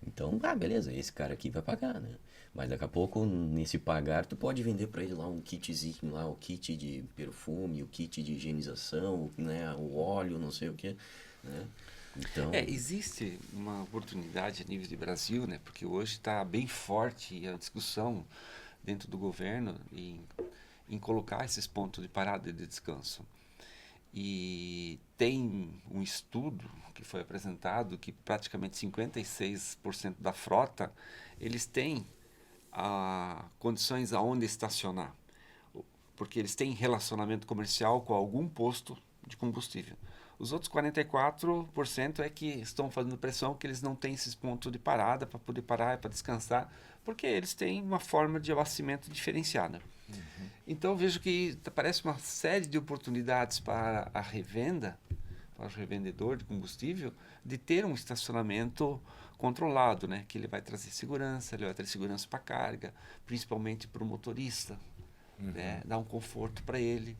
Então, beleza, esse cara aqui vai pagar, né? Mas daqui a pouco, nesse pagar, tu pode vender para ele lá um kitzinho lá, o kit de perfume, o kit de higienização, né? O óleo, não sei o que, né? Então... existe uma oportunidade a nível de Brasil, né? Porque hoje está bem forte a discussão dentro do governo em colocar esses pontos de parada e de descanso. E tem um estudo que foi apresentado que praticamente 56% da frota, eles têm condições aonde estacionar, porque eles têm relacionamento comercial com algum posto de combustível. Os outros 44% é que estão fazendo pressão que eles não têm esses pontos de parada para poder parar, para descansar, porque eles têm uma forma de abastecimento diferenciada. Então vejo que parece uma série de oportunidades para a revenda, para o revendedor de combustível, de ter um estacionamento controlado, né? Que ele vai trazer segurança, ele vai trazer segurança para a carga, principalmente para o motorista, né? Dar um conforto para ele.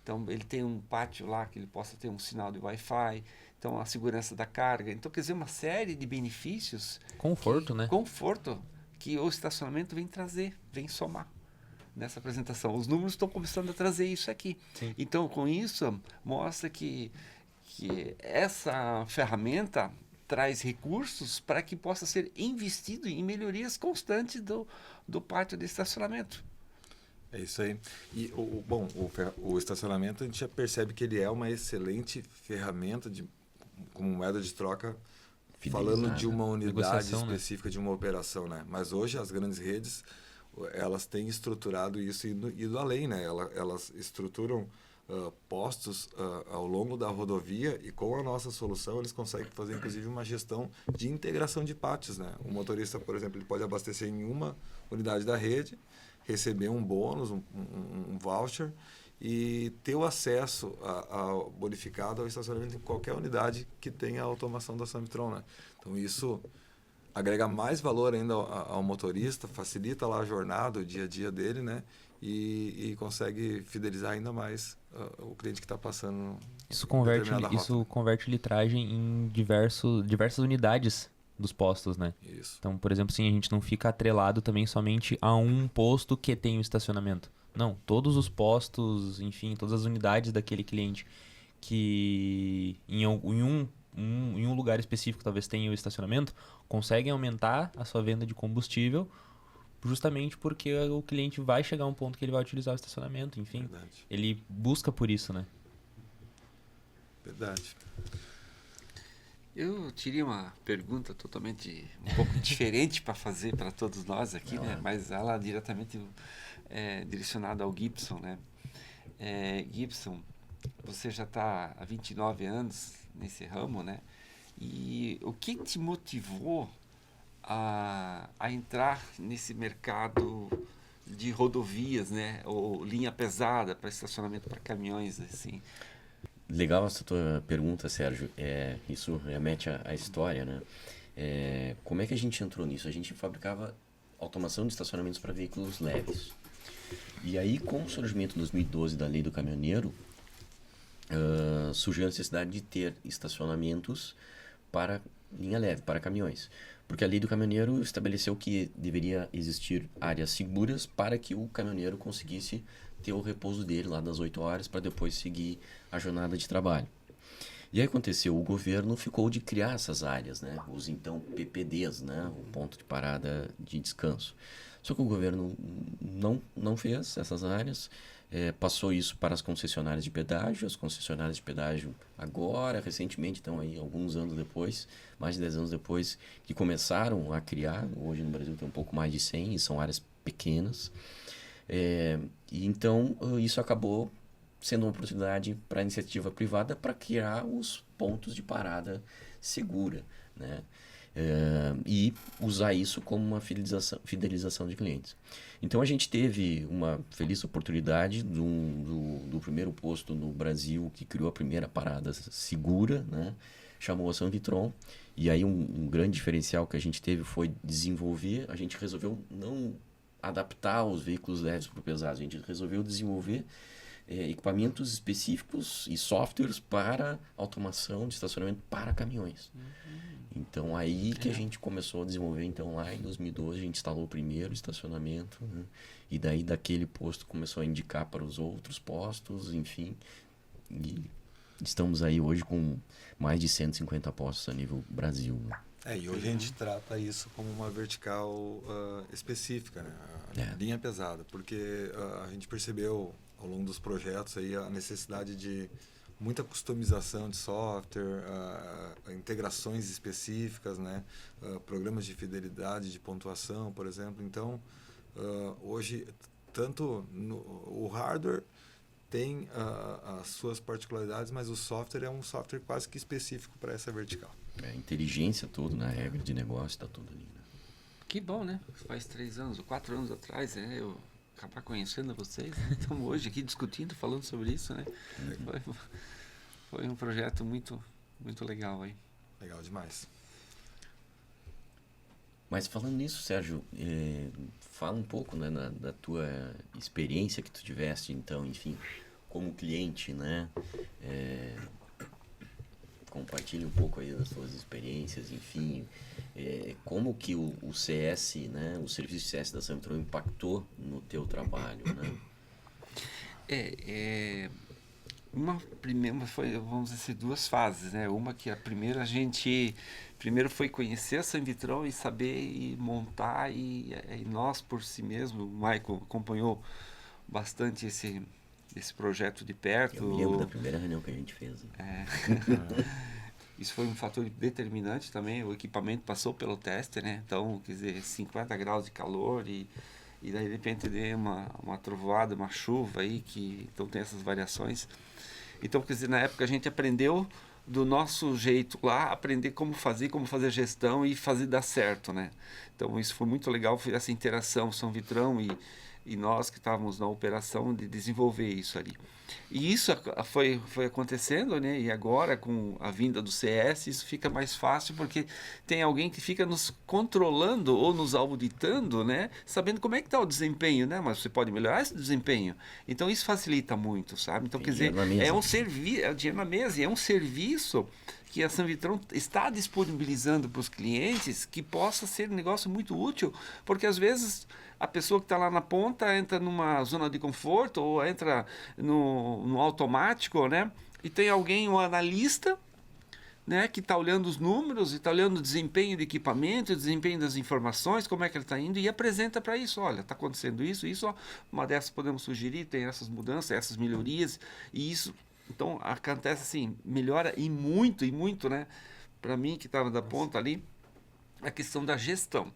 Então ele tem um pátio lá que ele possa ter um sinal de Wi-Fi, então a segurança da carga. Então quer dizer, uma série de benefícios. Conforto, né? Conforto que o estacionamento vem trazer, vem somar. Nessa apresentação, os números estão começando a trazer isso aqui. Sim. Então, com isso, mostra que essa ferramenta traz recursos para que possa ser investido em melhorias constantes do pátio de estacionamento. É isso aí. E o estacionamento, a gente já percebe que ele é uma excelente ferramenta como moeda de troca, falando de uma unidade específica, né? De uma operação, né? Mas hoje as grandes redes, elas têm estruturado isso e ido além, né? Elas estruturam postos ao longo da rodovia, e com a nossa solução eles conseguem fazer inclusive uma gestão de integração de pátios, né? O motorista, por exemplo, ele pode abastecer em uma unidade da rede, receber um bônus, um voucher, e ter o acesso ao bonificado ao estacionamento em qualquer unidade que tenha a automação da Sambitron, né? Então isso agrega mais valor ainda ao motorista, facilita lá a jornada, o dia a dia dele, né? E consegue fidelizar ainda mais o cliente que está passando. Isso converte litragem em diversas unidades dos postos, né? Isso. Então, por exemplo, assim, a gente não fica atrelado também somente a um posto que tem o estacionamento. Não, todos os postos, enfim, todas as unidades daquele cliente que em um lugar específico talvez tenha o estacionamento, conseguem aumentar a sua venda de combustível justamente porque o cliente vai chegar a um ponto que ele vai utilizar o estacionamento, enfim. Verdade. Ele busca por isso, né? Verdade. Eu teria uma pergunta totalmente um pouco diferente para fazer para todos nós aqui, né? Mas ela diretamente direcionada ao Gibson, né? Gibson, você já está há 29 anos nesse ramo, né? E o que te motivou a entrar nesse mercado de rodovias, né? Ou linha pesada para estacionamento para caminhões, assim? Legal essa tua pergunta, Sérgio. Isso remete à história, né? Como é que a gente entrou nisso? A gente fabricava automação de estacionamentos para veículos leves. E aí, com o surgimento em 2012 da Lei do Caminhoneiro, surgiu a necessidade de ter estacionamentos para linha leve, para caminhões. Porque a lei do caminhoneiro estabeleceu que deveria existir áreas seguras para que o caminhoneiro conseguisse ter o repouso dele lá das 8 horas para depois seguir a jornada de trabalho. E aí aconteceu, o governo ficou de criar essas áreas, né? Os então PPDs, né? O ponto de parada de descanso. Só que o governo não fez essas áreas, passou isso para as concessionárias de pedágio. As concessionárias de pedágio agora, recentemente, então aí alguns anos depois, mais de 10 anos depois, que começaram a criar. Hoje no Brasil tem um pouco mais de 100 e são áreas pequenas. E então isso acabou sendo uma oportunidade para a iniciativa privada para criar os pontos de parada segura, né? E usar isso como uma fidelização de clientes. Então a gente teve uma feliz oportunidade do primeiro posto no Brasil que criou a primeira parada segura, né? Chamou a Sanvitron. E aí um grande diferencial que a gente teve foi desenvolver. A gente resolveu não adaptar os veículos leves para o pesado, a gente resolveu desenvolver equipamentos específicos e softwares para automação de estacionamento para caminhões. Então aí que a gente começou a desenvolver, então lá em 2012 a gente instalou o primeiro estacionamento, né? E daí daquele posto começou a indicar para os outros postos, enfim, e estamos aí hoje com mais de 150 postos a nível Brasil, né? E hoje a gente trata isso como uma vertical específica, né? A linha pesada, porque a gente percebeu ao longo dos projetos aí a necessidade de muita customização de software, integrações específicas, né? Programas de fidelidade, de pontuação, por exemplo. Então, hoje, tanto o hardware tem as suas particularidades, mas o software é um software quase que específico para essa vertical. Inteligência toda, na regra de negócio, está tudo ali, né? Que bom, né? Faz 3 anos ou 4 anos atrás, eu acabar conhecendo vocês. Estamos hoje aqui discutindo, falando sobre isso, né? Foi um projeto muito, muito legal aí. Legal demais. Mas falando nisso, Sérgio, fala um pouco, né, da tua experiência que tu tiveste, então, enfim, como cliente, né? Compartilhe um pouco aí das suas experiências, enfim, como que o CS, né, o serviço CS da Sanvitron impactou no teu trabalho, né? Uma primeira foi, vamos dizer assim, 2 fases, né? Uma que a primeira a gente primeiro foi conhecer a Sanvitron e saber e montar e nós por si mesmo, o Michael acompanhou bastante esse projeto de perto. Eu me lembro da primeira reunião que a gente fez. Isso foi um fator determinante também. O equipamento passou pelo teste, né? Então, quer dizer, 50 graus de calor e daí de repente deu uma trovoada, uma chuva aí, então tem essas variações. Então, quer dizer, na época a gente aprendeu do nosso jeito lá, aprender como fazer gestão e fazer dar certo, né? Então, isso foi muito legal, foi essa interação Sanvitron e nós que estávamos na operação de desenvolver isso ali. E isso foi acontecendo, né? E agora, com a vinda do CS, isso fica mais fácil, porque tem alguém que fica nos controlando ou nos auditando, né? Sabendo como é que está o desempenho, né? Mas você pode melhorar esse desempenho. Então, isso facilita muito, sabe? Então, quer dizer, é um serviço, é dinheiro na mesa, e é um serviço que a Sanvitron está disponibilizando para os clientes que possa ser um negócio muito útil, porque às vezes a pessoa que está lá na ponta entra numa zona de conforto ou entra no automático, né? E tem alguém, um analista, né, que está olhando os números e está olhando o desempenho do equipamento, o desempenho das informações, como é que ele está indo, e apresenta para isso. Olha, está acontecendo isso, ó, uma dessas podemos sugerir, tem essas mudanças, essas melhorias, e isso, então, acontece assim, melhora e muito, né? Para mim, que estava da ponta ali, a questão da gestão.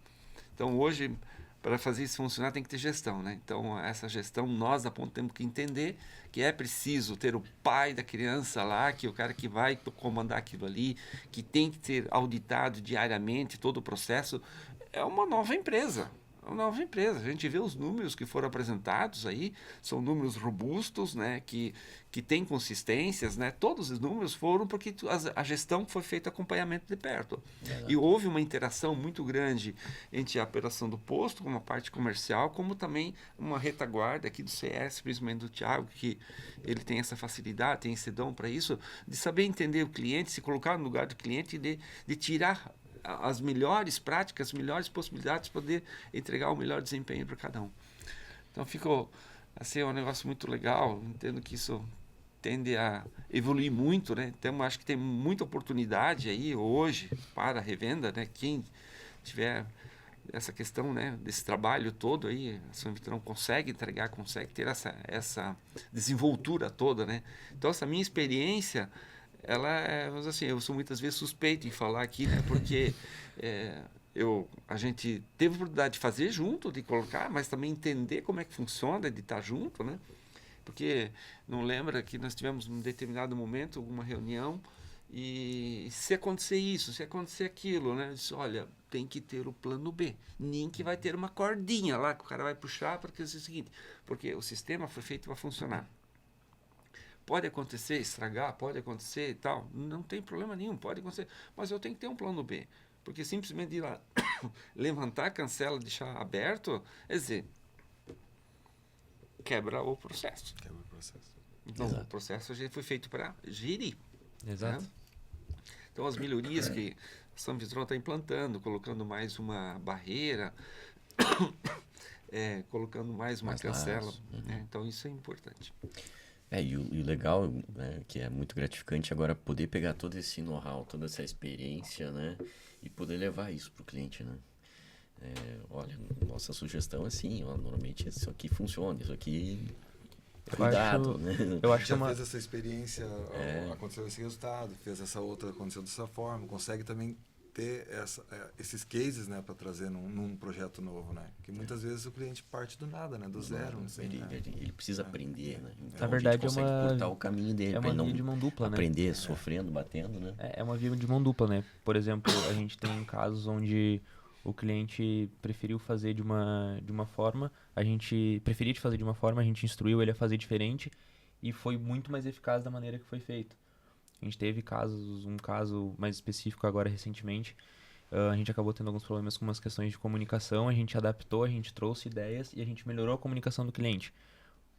Então, hoje, para fazer isso funcionar, tem que ter gestão, né? Então, essa gestão, nós da ponta temos que entender que é preciso ter o pai da criança lá, que é o cara que vai comandar aquilo ali, que tem que ser auditado diariamente todo o processo. É uma nova empresa. uma nova empresa. A gente vê os números que foram apresentados aí, são números robustos, né, que têm consistências, né, todos os números foram porque a gestão foi feita acompanhamento de perto. E houve uma interação muito grande entre a operação do posto, como a parte comercial, como também uma retaguarda aqui do CS, principalmente do Thiago, que ele tem essa facilidade, tem esse dom para isso, de saber entender o cliente, se colocar no lugar do cliente e de tirar as melhores práticas, as melhores possibilidades para poder entregar o melhor desempenho para cada um. Então ficou assim, um negócio muito legal. Entendo que isso tende a evoluir muito, né? Então acho que tem muita oportunidade aí hoje para a revenda, né? Quem tiver essa questão, né, desse trabalho todo aí, a São Vitrão consegue entregar, consegue ter essa desenvoltura toda, né? Então essa minha experiência, ela é, mas assim, eu sou muitas vezes suspeito em falar aqui, né? Porque a gente teve a oportunidade de fazer junto, de colocar, mas também entender como é que funciona, de estar junto, né? Porque não lembra que nós tivemos um determinado momento, alguma reunião, e se acontecer isso, se acontecer aquilo, né? Eu disse, olha, tem que ter o plano B. Nem que vai ter uma cordinha lá que o cara vai puxar, porque é o seguinte, porque o sistema foi feito para funcionar. Pode acontecer, estragar, pode acontecer e tal, não tem problema nenhum, pode acontecer, mas eu tenho que ter um plano B. Porque simplesmente ir lá, levantar, cancela, deixar aberto, quer dizer, quebra o processo. Quebra o processo. Então, Exato. o processo já foi feito para gerir. Exato. Né? Então, as melhorias que a São Vitrão está implantando, colocando mais uma barreira, colocando mais uma cancela. laço. Né? Então, isso é importante. E o legal, né, que é muito gratificante agora poder pegar todo esse know-how, toda essa experiência, né, e poder levar isso para o cliente, né. Olha, nossa sugestão é assim, ó, normalmente isso aqui funciona, isso aqui, cuidado, né. Eu acho que Já fez essa experiência, aconteceu esse resultado, fez essa outra, aconteceu dessa forma, consegue também ter esses cases, né, para trazer num projeto novo, né? Que muitas vezes o cliente parte do nada, né, do zero. Assim, Ele precisa aprender, né. Então, Na verdade, a gente consegue cortar o caminho dele é para uma ele não via de mão dupla, né? aprender sofrendo, batendo, né. É uma via de mão dupla, né? Por exemplo, a gente tem casos onde o cliente preferiu fazer de uma forma, a gente preferia de fazer de uma forma, a gente instruiu ele a fazer diferente e foi muito mais eficaz da maneira que foi feito. A gente teve um caso mais específico agora recentemente, a gente acabou tendo alguns problemas com umas questões de comunicação, a gente adaptou, a gente trouxe ideias e a gente melhorou a comunicação do cliente.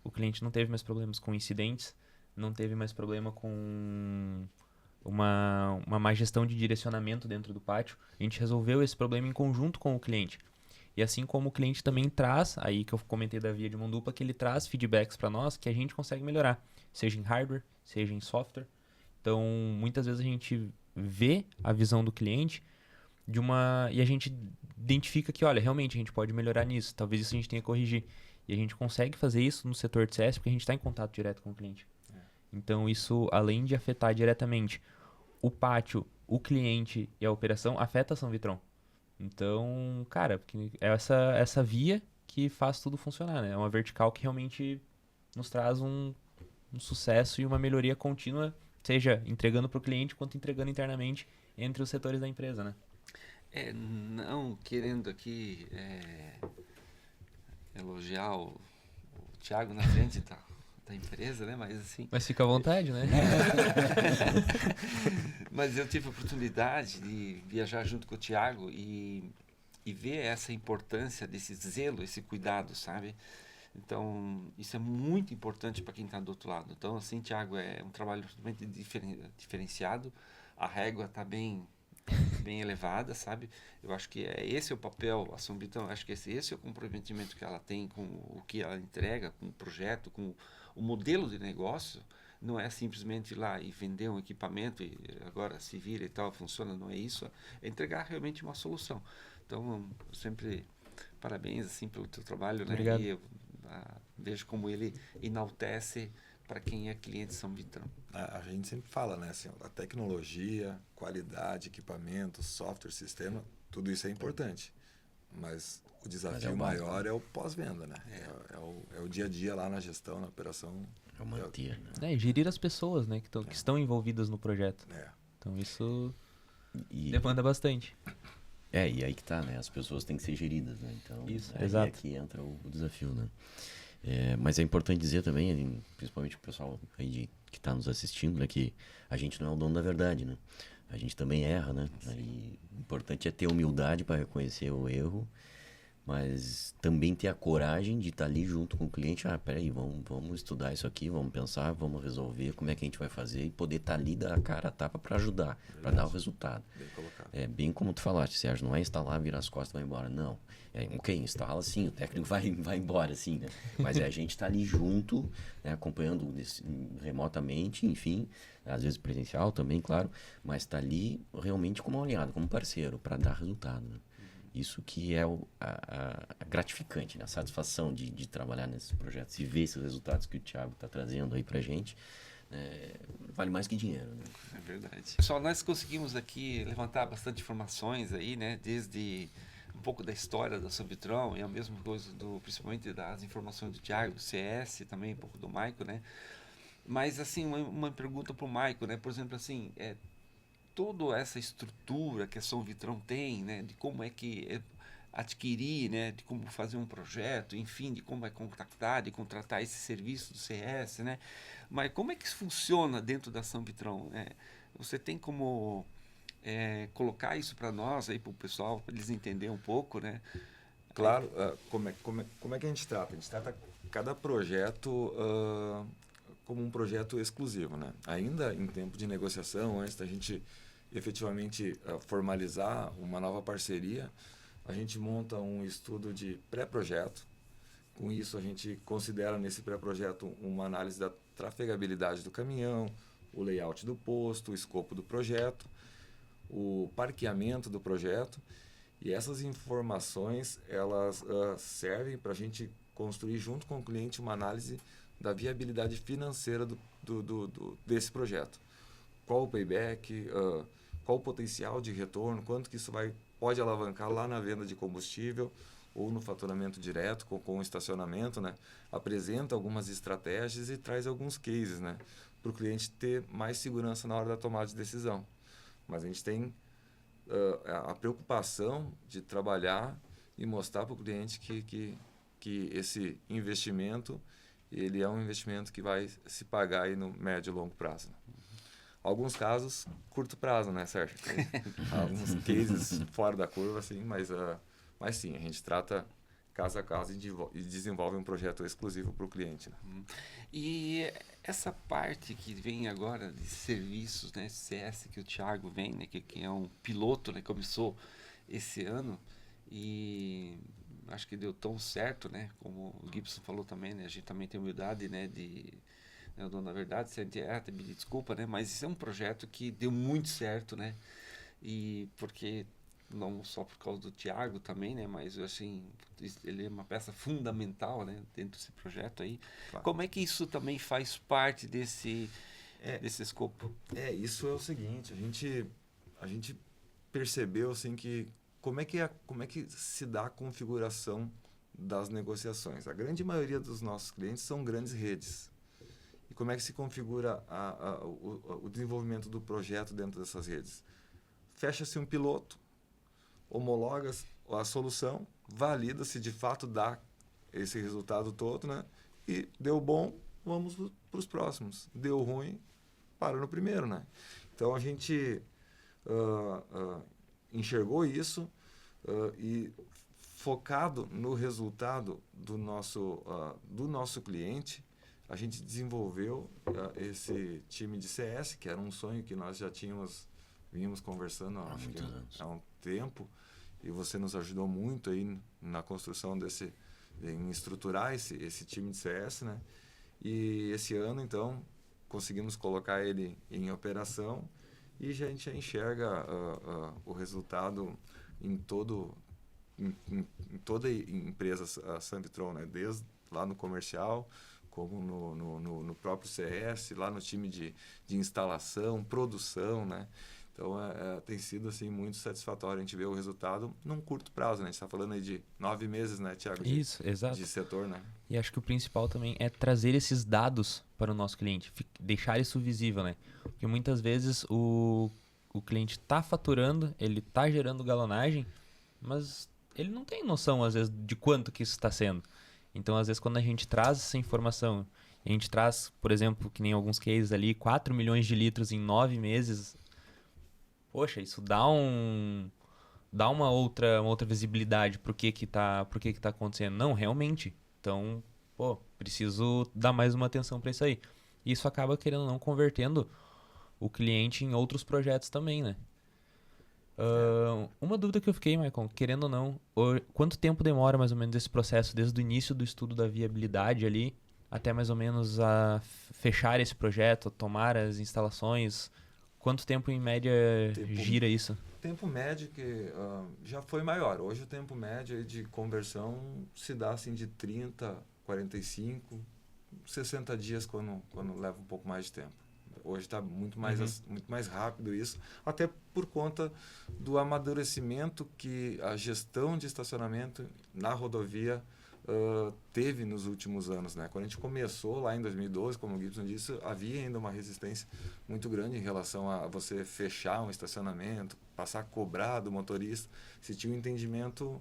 O cliente não teve mais problemas com incidentes, não teve mais problema com uma má gestão de direcionamento dentro do pátio. A gente resolveu esse problema em conjunto com o cliente. E assim como o cliente também traz, aí que eu comentei da via de mão dupla, que ele traz feedbacks para nós que a gente consegue melhorar, seja em hardware, seja em software. Então, muitas vezes a gente vê a visão do cliente e a gente identifica que, olha, realmente a gente pode melhorar nisso, talvez isso a gente tenha que corrigir. E a gente consegue fazer isso no setor de CS porque a gente está em contato direto com o cliente. Então, isso, além de afetar diretamente o pátio, o cliente e a operação, afeta a São Vitrão. Então, cara, é essa via que faz tudo funcionar, né? É uma vertical que realmente nos traz um sucesso e uma melhoria contínua, seja entregando para o cliente quanto entregando internamente entre os setores da empresa, né? Não querendo aqui elogiar o Thiago na frente da empresa, né? Mas assim... Mas fica à vontade, né? Mas eu tive a oportunidade de viajar junto com o Thiago e ver essa importância desse zelo, esse cuidado, sabe? Então, isso é muito importante para quem está do outro lado. Então, assim, Thiago, é um trabalho totalmente diferenciado. A régua está bem elevada, sabe? Eu acho que esse é o papel, a São Vitrão, acho que esse é o comprometimento que ela tem com o que ela entrega, com o projeto, com o modelo de negócio. Não é simplesmente ir lá e vender um equipamento e agora se vira e tal, funciona, não é isso. É entregar realmente uma solução. Então, sempre parabéns assim pelo teu trabalho, né? Obrigado. E eu vejo como ele enaltece para quem é cliente São Vitrão. A gente sempre fala, né? Assim, a tecnologia, qualidade, equipamento, software, sistema, tudo isso é importante. Mas o desafio maior é o pós-venda, né? É o dia a dia lá na gestão, na operação. É manter, né? E gerir as pessoas, né? Que estão envolvidas no projeto. Então isso demanda bastante. E aí que tá, né? As pessoas têm que ser geridas, né? Então, Isso, aí exato. é que entra o desafio, né? Mas é importante dizer também, principalmente o pessoal aí que está nos assistindo, né? Que a gente não é o dono da verdade, né? A gente também erra, né? Aí, o importante é ter humildade para reconhecer o erro, mas também ter a coragem de estar ali junto com o cliente. Peraí, vamos estudar isso aqui, vamos pensar, vamos resolver como é que a gente vai fazer e poder estar ali, dar a cara a tapa para ajudar, para dar o resultado. Bem colocado. É bem como tu falaste, Sérgio, não é instalar, virar as costas e vai embora. Não. Ok, instala sim, o técnico vai embora sim, né? Mas a gente tá ali junto, né, acompanhando remotamente, enfim, às vezes presencial também, claro, mas tá ali realmente como aliado, como parceiro, para dar resultado, né? Isso que é a gratificante, né? A satisfação de trabalhar nesses projetos e ver esses resultados que o Thiago está trazendo aí pra gente. Vale mais que dinheiro, né? É verdade. Pessoal, nós conseguimos aqui levantar bastante informações aí, né? Desde um pouco da história da Sanvitron e a mesma coisa principalmente das informações do Thiago, do CS, também um pouco do Maico, né? Mas assim, uma pergunta para o Maico, né? Por exemplo, assim, toda essa estrutura que a Sanvitron tem, né? De como é que adquirir, né? De como fazer um projeto, enfim, de como é contactar, de contratar esse serviço do CS, né? Mas como é que isso funciona dentro da Sanvitron? Você tem como colocar isso para nós, aí para o pessoal, para eles entenderem um pouco, né? Claro, como é que a gente trata? A gente trata cada projeto como um projeto exclusivo, né? Ainda em tempo de negociação, antes da gente efetivamente formalizar uma nova parceria, a gente monta um estudo de pré-projeto. Com isso, a gente considera nesse pré-projeto uma análise da trafegabilidade do caminhão, o layout do posto, o escopo do projeto, o parqueamento do projeto. E essas informações, elas servem para a gente construir junto com o cliente uma análise da viabilidade financeira desse projeto. Qual o payback, qual o potencial de retorno, quanto que isso pode alavancar lá na venda de combustível ou no faturamento direto com o estacionamento, né? Apresenta algumas estratégias e traz alguns cases, né? Para o cliente ter mais segurança na hora da tomada de decisão. Mas a gente tem a preocupação de trabalhar e mostrar para o cliente que esse investimento ele é um investimento que vai se pagar aí no médio e longo prazo. Né? Alguns casos, curto prazo, né, Sérgio? Alguns cases fora da curva, assim, mas sim, a gente trata caso a caso e desenvolve um projeto exclusivo para o cliente. Né? E essa parte que vem agora de serviços, né, CS, que o Thiago vem, né, que é um piloto, né, começou esse ano e acho que deu tão certo, né, como o Gibson falou também, né, a gente também tem humildade, né, eu dou na verdade, se a gente até me desculpa, né, mas isso é um projeto que deu muito certo, né, e porque não só por causa do Thiago também, né, mas assim, ele é uma peça fundamental, né, dentro desse projeto aí. Claro. Como é que isso também faz parte desse escopo? Isso é o seguinte, a gente percebeu assim que como é que se dá a configuração das negociações. A grande maioria dos nossos clientes são grandes redes. E como é que se configura o desenvolvimento do projeto dentro dessas redes? Fecha-se um piloto, homologa a solução, valida se de fato dá esse resultado todo, né? E deu bom, vamos para os próximos. Deu ruim, para no primeiro, né? Então a gente enxergou isso e focado no resultado do nosso cliente, a gente desenvolveu esse time de CS, que era um sonho que nós já vínhamos conversando há um tempo, e você nos ajudou muito aí na construção em estruturar esse time de CS, né? E esse ano, então, conseguimos colocar ele em operação e a gente já enxerga o resultado em toda a empresa Sanvitron, né? Desde lá no comercial, como no próprio CS, lá no time de instalação, produção, né? Então, tem sido assim, muito satisfatório a gente ver o resultado num curto prazo, né? A gente está falando aí de 9 meses, né, Thiago? Isso, exato. De setor, né? E acho que o principal também é trazer esses dados para o nosso cliente, deixar isso visível, né? Porque muitas vezes o o cliente está faturando, ele está gerando galonagem, mas ele não tem noção, às vezes, de quanto que isso está sendo. Então, às vezes, quando a gente traz essa informação, a gente traz, por exemplo, que nem alguns cases ali, 4 milhões de litros em 9 meses, poxa, isso dá uma outra visibilidade pro que tá acontecendo. Não, realmente. Então, pô, preciso dar mais uma atenção para isso aí. Isso acaba, querendo ou não, convertendo o cliente em outros projetos também, né? Uma dúvida que eu fiquei, Michael, querendo ou não, quanto tempo demora mais ou menos esse processo, desde o início do estudo da viabilidade ali, até mais ou menos a fechar esse projeto, tomar as instalações? Quanto tempo em média gira isso? O tempo médio que já foi maior. Hoje o tempo médio de conversão se dá assim de 30, 45, 60 dias quando leva um pouco mais de tempo. Hoje está muito mais rápido isso, até por conta do amadurecimento que a gestão de estacionamento na rodovia teve nos últimos anos, né? Quando a gente começou lá em 2012, como o Gibson disse, havia ainda uma resistência muito grande em relação a você fechar um estacionamento, passar a cobrar do motorista. Se tinha um entendimento,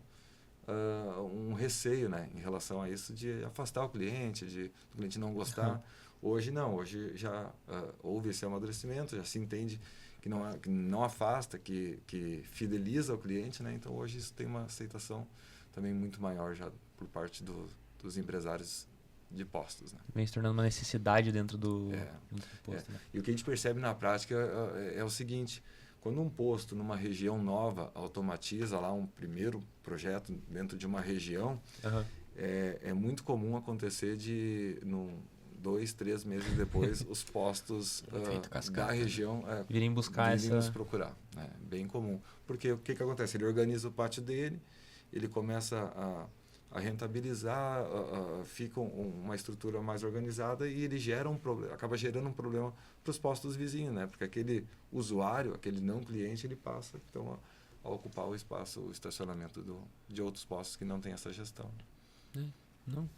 um receio, né, em relação a isso, de afastar o cliente, do cliente não gostar. Hoje não, hoje já houve esse amadurecimento, já se entende que não afasta, que fideliza o cliente, né? Então hoje isso tem uma aceitação também muito maior já por parte dos empresários de postos, né? Vem se tornando uma necessidade dentro do posto. Né? E o que a gente percebe na prática é o seguinte: quando um posto numa região nova automatiza lá um primeiro projeto dentro de uma região, é muito comum acontecer de 2, 3 meses depois os postos da região virem buscar nos procurar. É bem comum. Porque o que acontece? Ele organiza o pátio dele, ele começa a rentabilizar, fica uma estrutura mais organizada e ele acaba gerando um problema para os postos vizinhos, né? Porque aquele usuário, aquele não cliente, ele passa então a ocupar o espaço, o estacionamento de outros postos que não tem essa gestão. Não,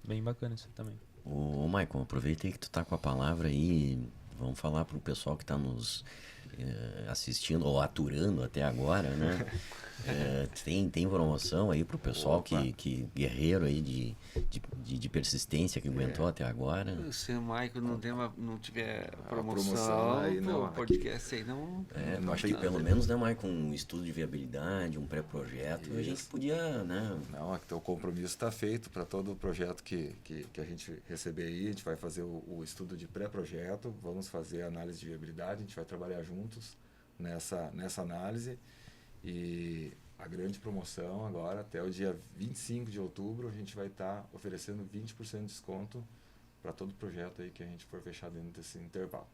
bem bacana isso também. Ô, Maicon, aproveita aí que tu tá com a palavra aí, vamos falar pro pessoal que tá nos assistindo ou aturando até agora, né? Tem promoção aí pro pessoal que guerreiro aí de persistência que aguentou até agora. Se o Maicon não tiver promoção aí, o podcast aí não... Eu acho que pelo menos, né, Maicon, um estudo de viabilidade, um pré-projeto, a gente podia, né? Não, o compromisso está feito para todo o projeto que a gente receber aí. A gente vai fazer o estudo de pré-projeto, vamos fazer a análise de viabilidade, a gente vai trabalhar juntos nessa análise. E a grande promoção agora, até o dia 25 de outubro, a gente vai estar oferecendo 20% de desconto para todo projeto aí que a gente for fechar dentro desse intervalo.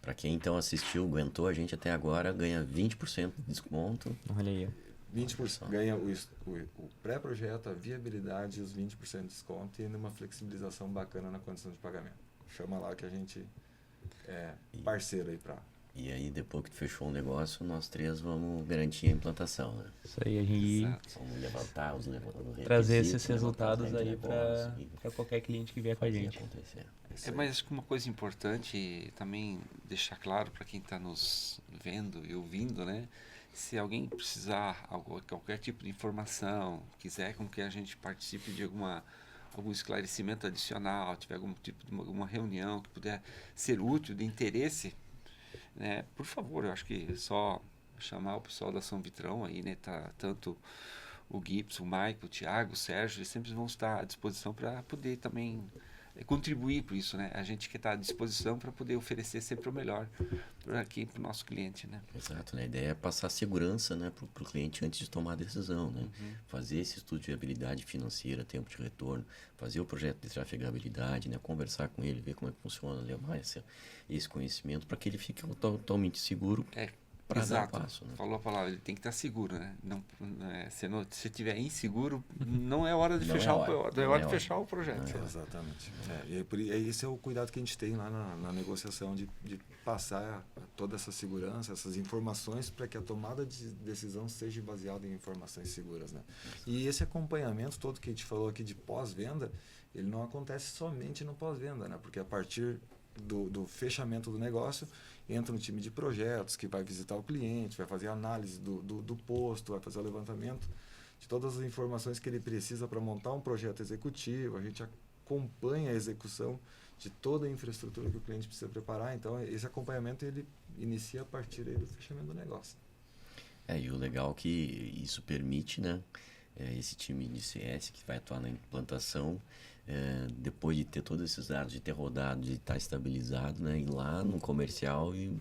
Para quem então assistiu, aguentou a gente até agora, ganha 20% de desconto. Olha aí. 20% ganha o pré-projeto, a viabilidade e os 20% de desconto e ainda uma flexibilização bacana na condição de pagamento. Chama lá que a gente é parceiro aí para... E aí, depois que tu fechou o negócio, nós três vamos garantir a implantação, né? Isso aí, a gente vamos levantar os trazer esses resultados aí para qualquer cliente que vier com a gente. Mas acho que uma coisa importante também deixar claro para quem está nos vendo e ouvindo, né? Se alguém precisar qualquer tipo de informação, quiser com que a gente participe de algum esclarecimento adicional, tiver algum tipo de uma reunião que puder ser útil, de interesse, né? Por favor, eu acho que é só chamar o pessoal da São Vitrão aí, né? Tá, tanto o Gibson, o Michael, o Thiago, o Sérgio, eles sempre vão estar à disposição para poder também contribuir para isso, né? A gente que está à disposição para poder oferecer sempre o melhor para o nosso cliente, né? Exato, né? A ideia é passar segurança, né, para o cliente antes de tomar a decisão, né? Fazer esse estudo de viabilidade financeira, tempo de retorno, fazer o projeto de trafegabilidade, né? Conversar com ele, ver como é que funciona, levar esse conhecimento para que ele fique totalmente seguro. Para dar passo, né? Falou a palavra, ele tem que estar seguro, né? Se estiver inseguro, não é hora de fechar o projeto. Exatamente. Esse é o cuidado que a gente tem lá na negociação de passar toda essa segurança, essas informações para que a tomada de decisão seja baseada em informações seguras, né? E esse acompanhamento todo que a gente falou aqui de pós-venda, ele não acontece somente no pós-venda, né? Porque a partir do fechamento do negócio, entra no time de projetos, que vai visitar o cliente, vai fazer a análise do posto, vai fazer o levantamento de todas as informações que ele precisa para montar um projeto executivo. A gente acompanha a execução de toda a infraestrutura que o cliente precisa preparar. Então, esse acompanhamento ele inicia a partir aí do fechamento do negócio. E o legal é que isso permite, né, esse time de CS que vai atuar na implantação, depois de ter todos esses dados, de ter rodado, de estar estabilizado, né, ir lá no comercial e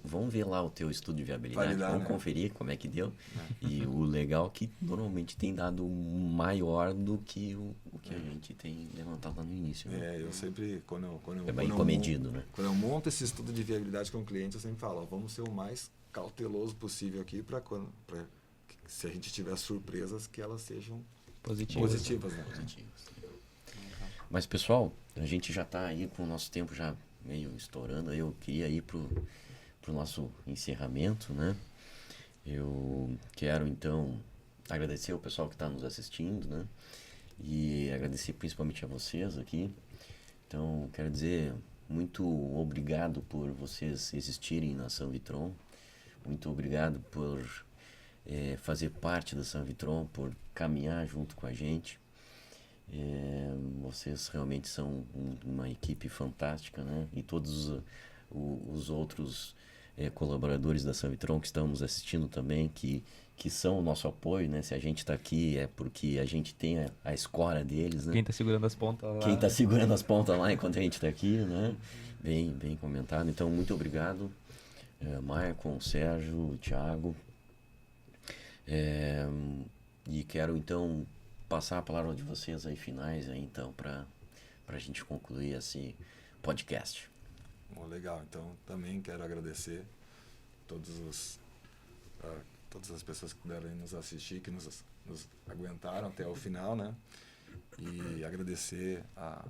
vamos ver lá o teu estudo de viabilidade, Validar, vamos né? conferir como é que deu. E o legal é que normalmente tem dado maior do que o que a gente tem levantado lá no início. Né? Eu sempre, quando É bem comedido, né? Quando eu monto esse estudo de viabilidade com o cliente, eu sempre falo, ó, vamos ser o mais cauteloso possível aqui para se a gente tiver surpresas, que elas sejam positivas, né? Mas, pessoal, a gente já está aí com o nosso tempo já meio estourando. Eu queria ir pro nosso encerramento, né? Eu quero, então, agradecer ao pessoal que está nos assistindo, né? E agradecer principalmente a vocês aqui. Então, quero dizer muito obrigado por vocês existirem na Sanvitron. Muito obrigado por fazer parte da Sanvitron, por caminhar junto com a gente. Vocês realmente são uma equipe fantástica, né? E todos os outros colaboradores da Sanvitron que estão nos assistindo também, que são o nosso apoio, né? Se a gente está aqui é porque a gente tem a escora deles, né? Quem está segurando as pontas lá. Quem está segurando as pontas lá enquanto a gente está aqui, né? Bem comentado. Então, muito obrigado, Maicon, Sérgio, Thiago. E quero, então, passar a palavra de vocês aí, finais, aí, então, para a gente concluir esse podcast. Bom, legal. Então, também quero agradecer todas as pessoas que puderam nos assistir, que nos aguentaram até o final, né? E agradecer a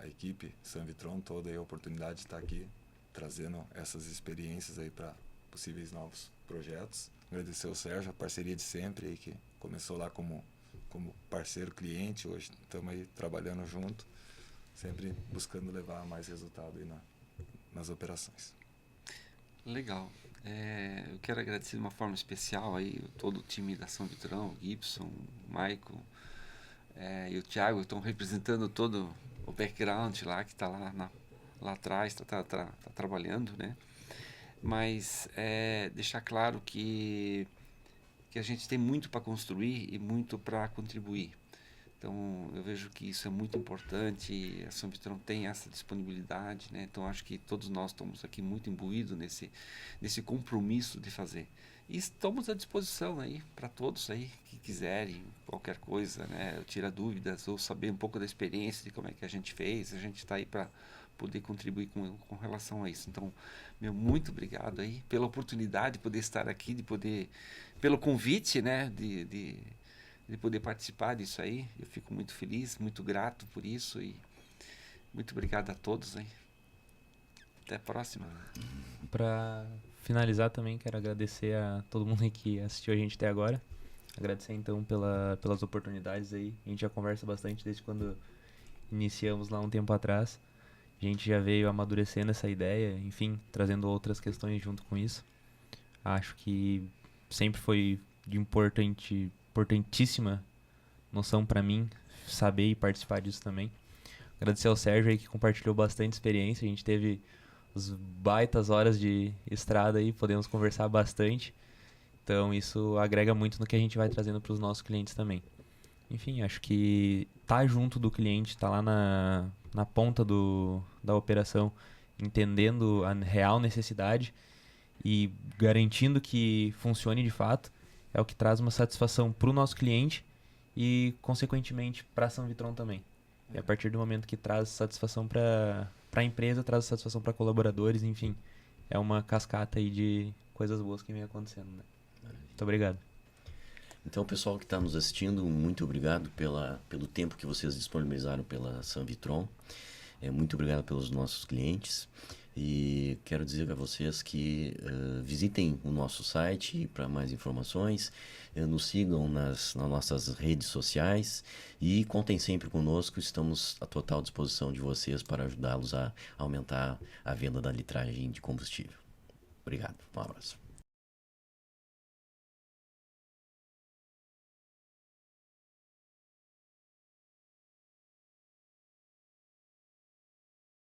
equipe Sanvitron toda a oportunidade de estar aqui trazendo essas experiências aí para possíveis novos projetos. Agradecer ao Sérgio, a parceria de sempre aí, que começou lá como parceiro cliente, hoje estamos aí trabalhando junto, sempre buscando levar mais resultado aí nas operações. Legal. Eu quero agradecer de uma forma especial aí todo o time da Sanvitron, o Gibson, o Maicon e o Thiago, estão representando todo o background lá, que está lá atrás, está trabalhando, né? Mas deixar claro que a gente tem muito para construir e muito para contribuir. Então, eu vejo que isso é muito importante, a Sanvitron tem essa disponibilidade, né? Então, acho que todos nós estamos aqui muito imbuídos nesse compromisso de fazer. E estamos à disposição aí para todos aí que quiserem qualquer coisa, né? Tirar dúvidas ou saber um pouco da experiência de como é que a gente fez, a gente está aí para poder contribuir com relação a isso. Então, muito obrigado aí pela oportunidade de poder estar aqui, pelo convite, né? De poder participar disso aí. Eu fico muito feliz, muito grato por isso e muito obrigado a todos aí. Até a próxima. Para finalizar também, quero agradecer a todo mundo que assistiu a gente até agora. Agradecer então pelas oportunidades aí. A gente já conversa bastante desde quando iniciamos lá um tempo atrás. A gente já veio amadurecendo essa ideia, enfim, trazendo outras questões junto com isso. Acho que sempre foi de importantíssima noção para mim saber e participar disso também. Agradecer ao Sérgio aí que compartilhou bastante experiência. A gente teve as baitas horas de estrada aí, podemos conversar bastante. Então isso agrega muito no que a gente vai trazendo para os nossos clientes também. Enfim, acho que tá junto do cliente, tá lá na ponta da operação, entendendo a real necessidade e garantindo que funcione de fato, é o que traz uma satisfação para o nosso cliente e, consequentemente, para a Sanvitron também. E a partir do momento que traz satisfação para a empresa, traz satisfação para colaboradores, enfim, é uma cascata aí de coisas boas que vem acontecendo, né? Muito obrigado. Então, pessoal que está nos assistindo, muito obrigado pelo tempo que vocês disponibilizaram pela Sanvitron. Muito obrigado pelos nossos clientes. E quero dizer a vocês que visitem o nosso site para mais informações, nos sigam nas nossas redes sociais e contem sempre conosco. Estamos à total disposição de vocês para ajudá-los a aumentar a venda da litragem de combustível. Obrigado, um abraço.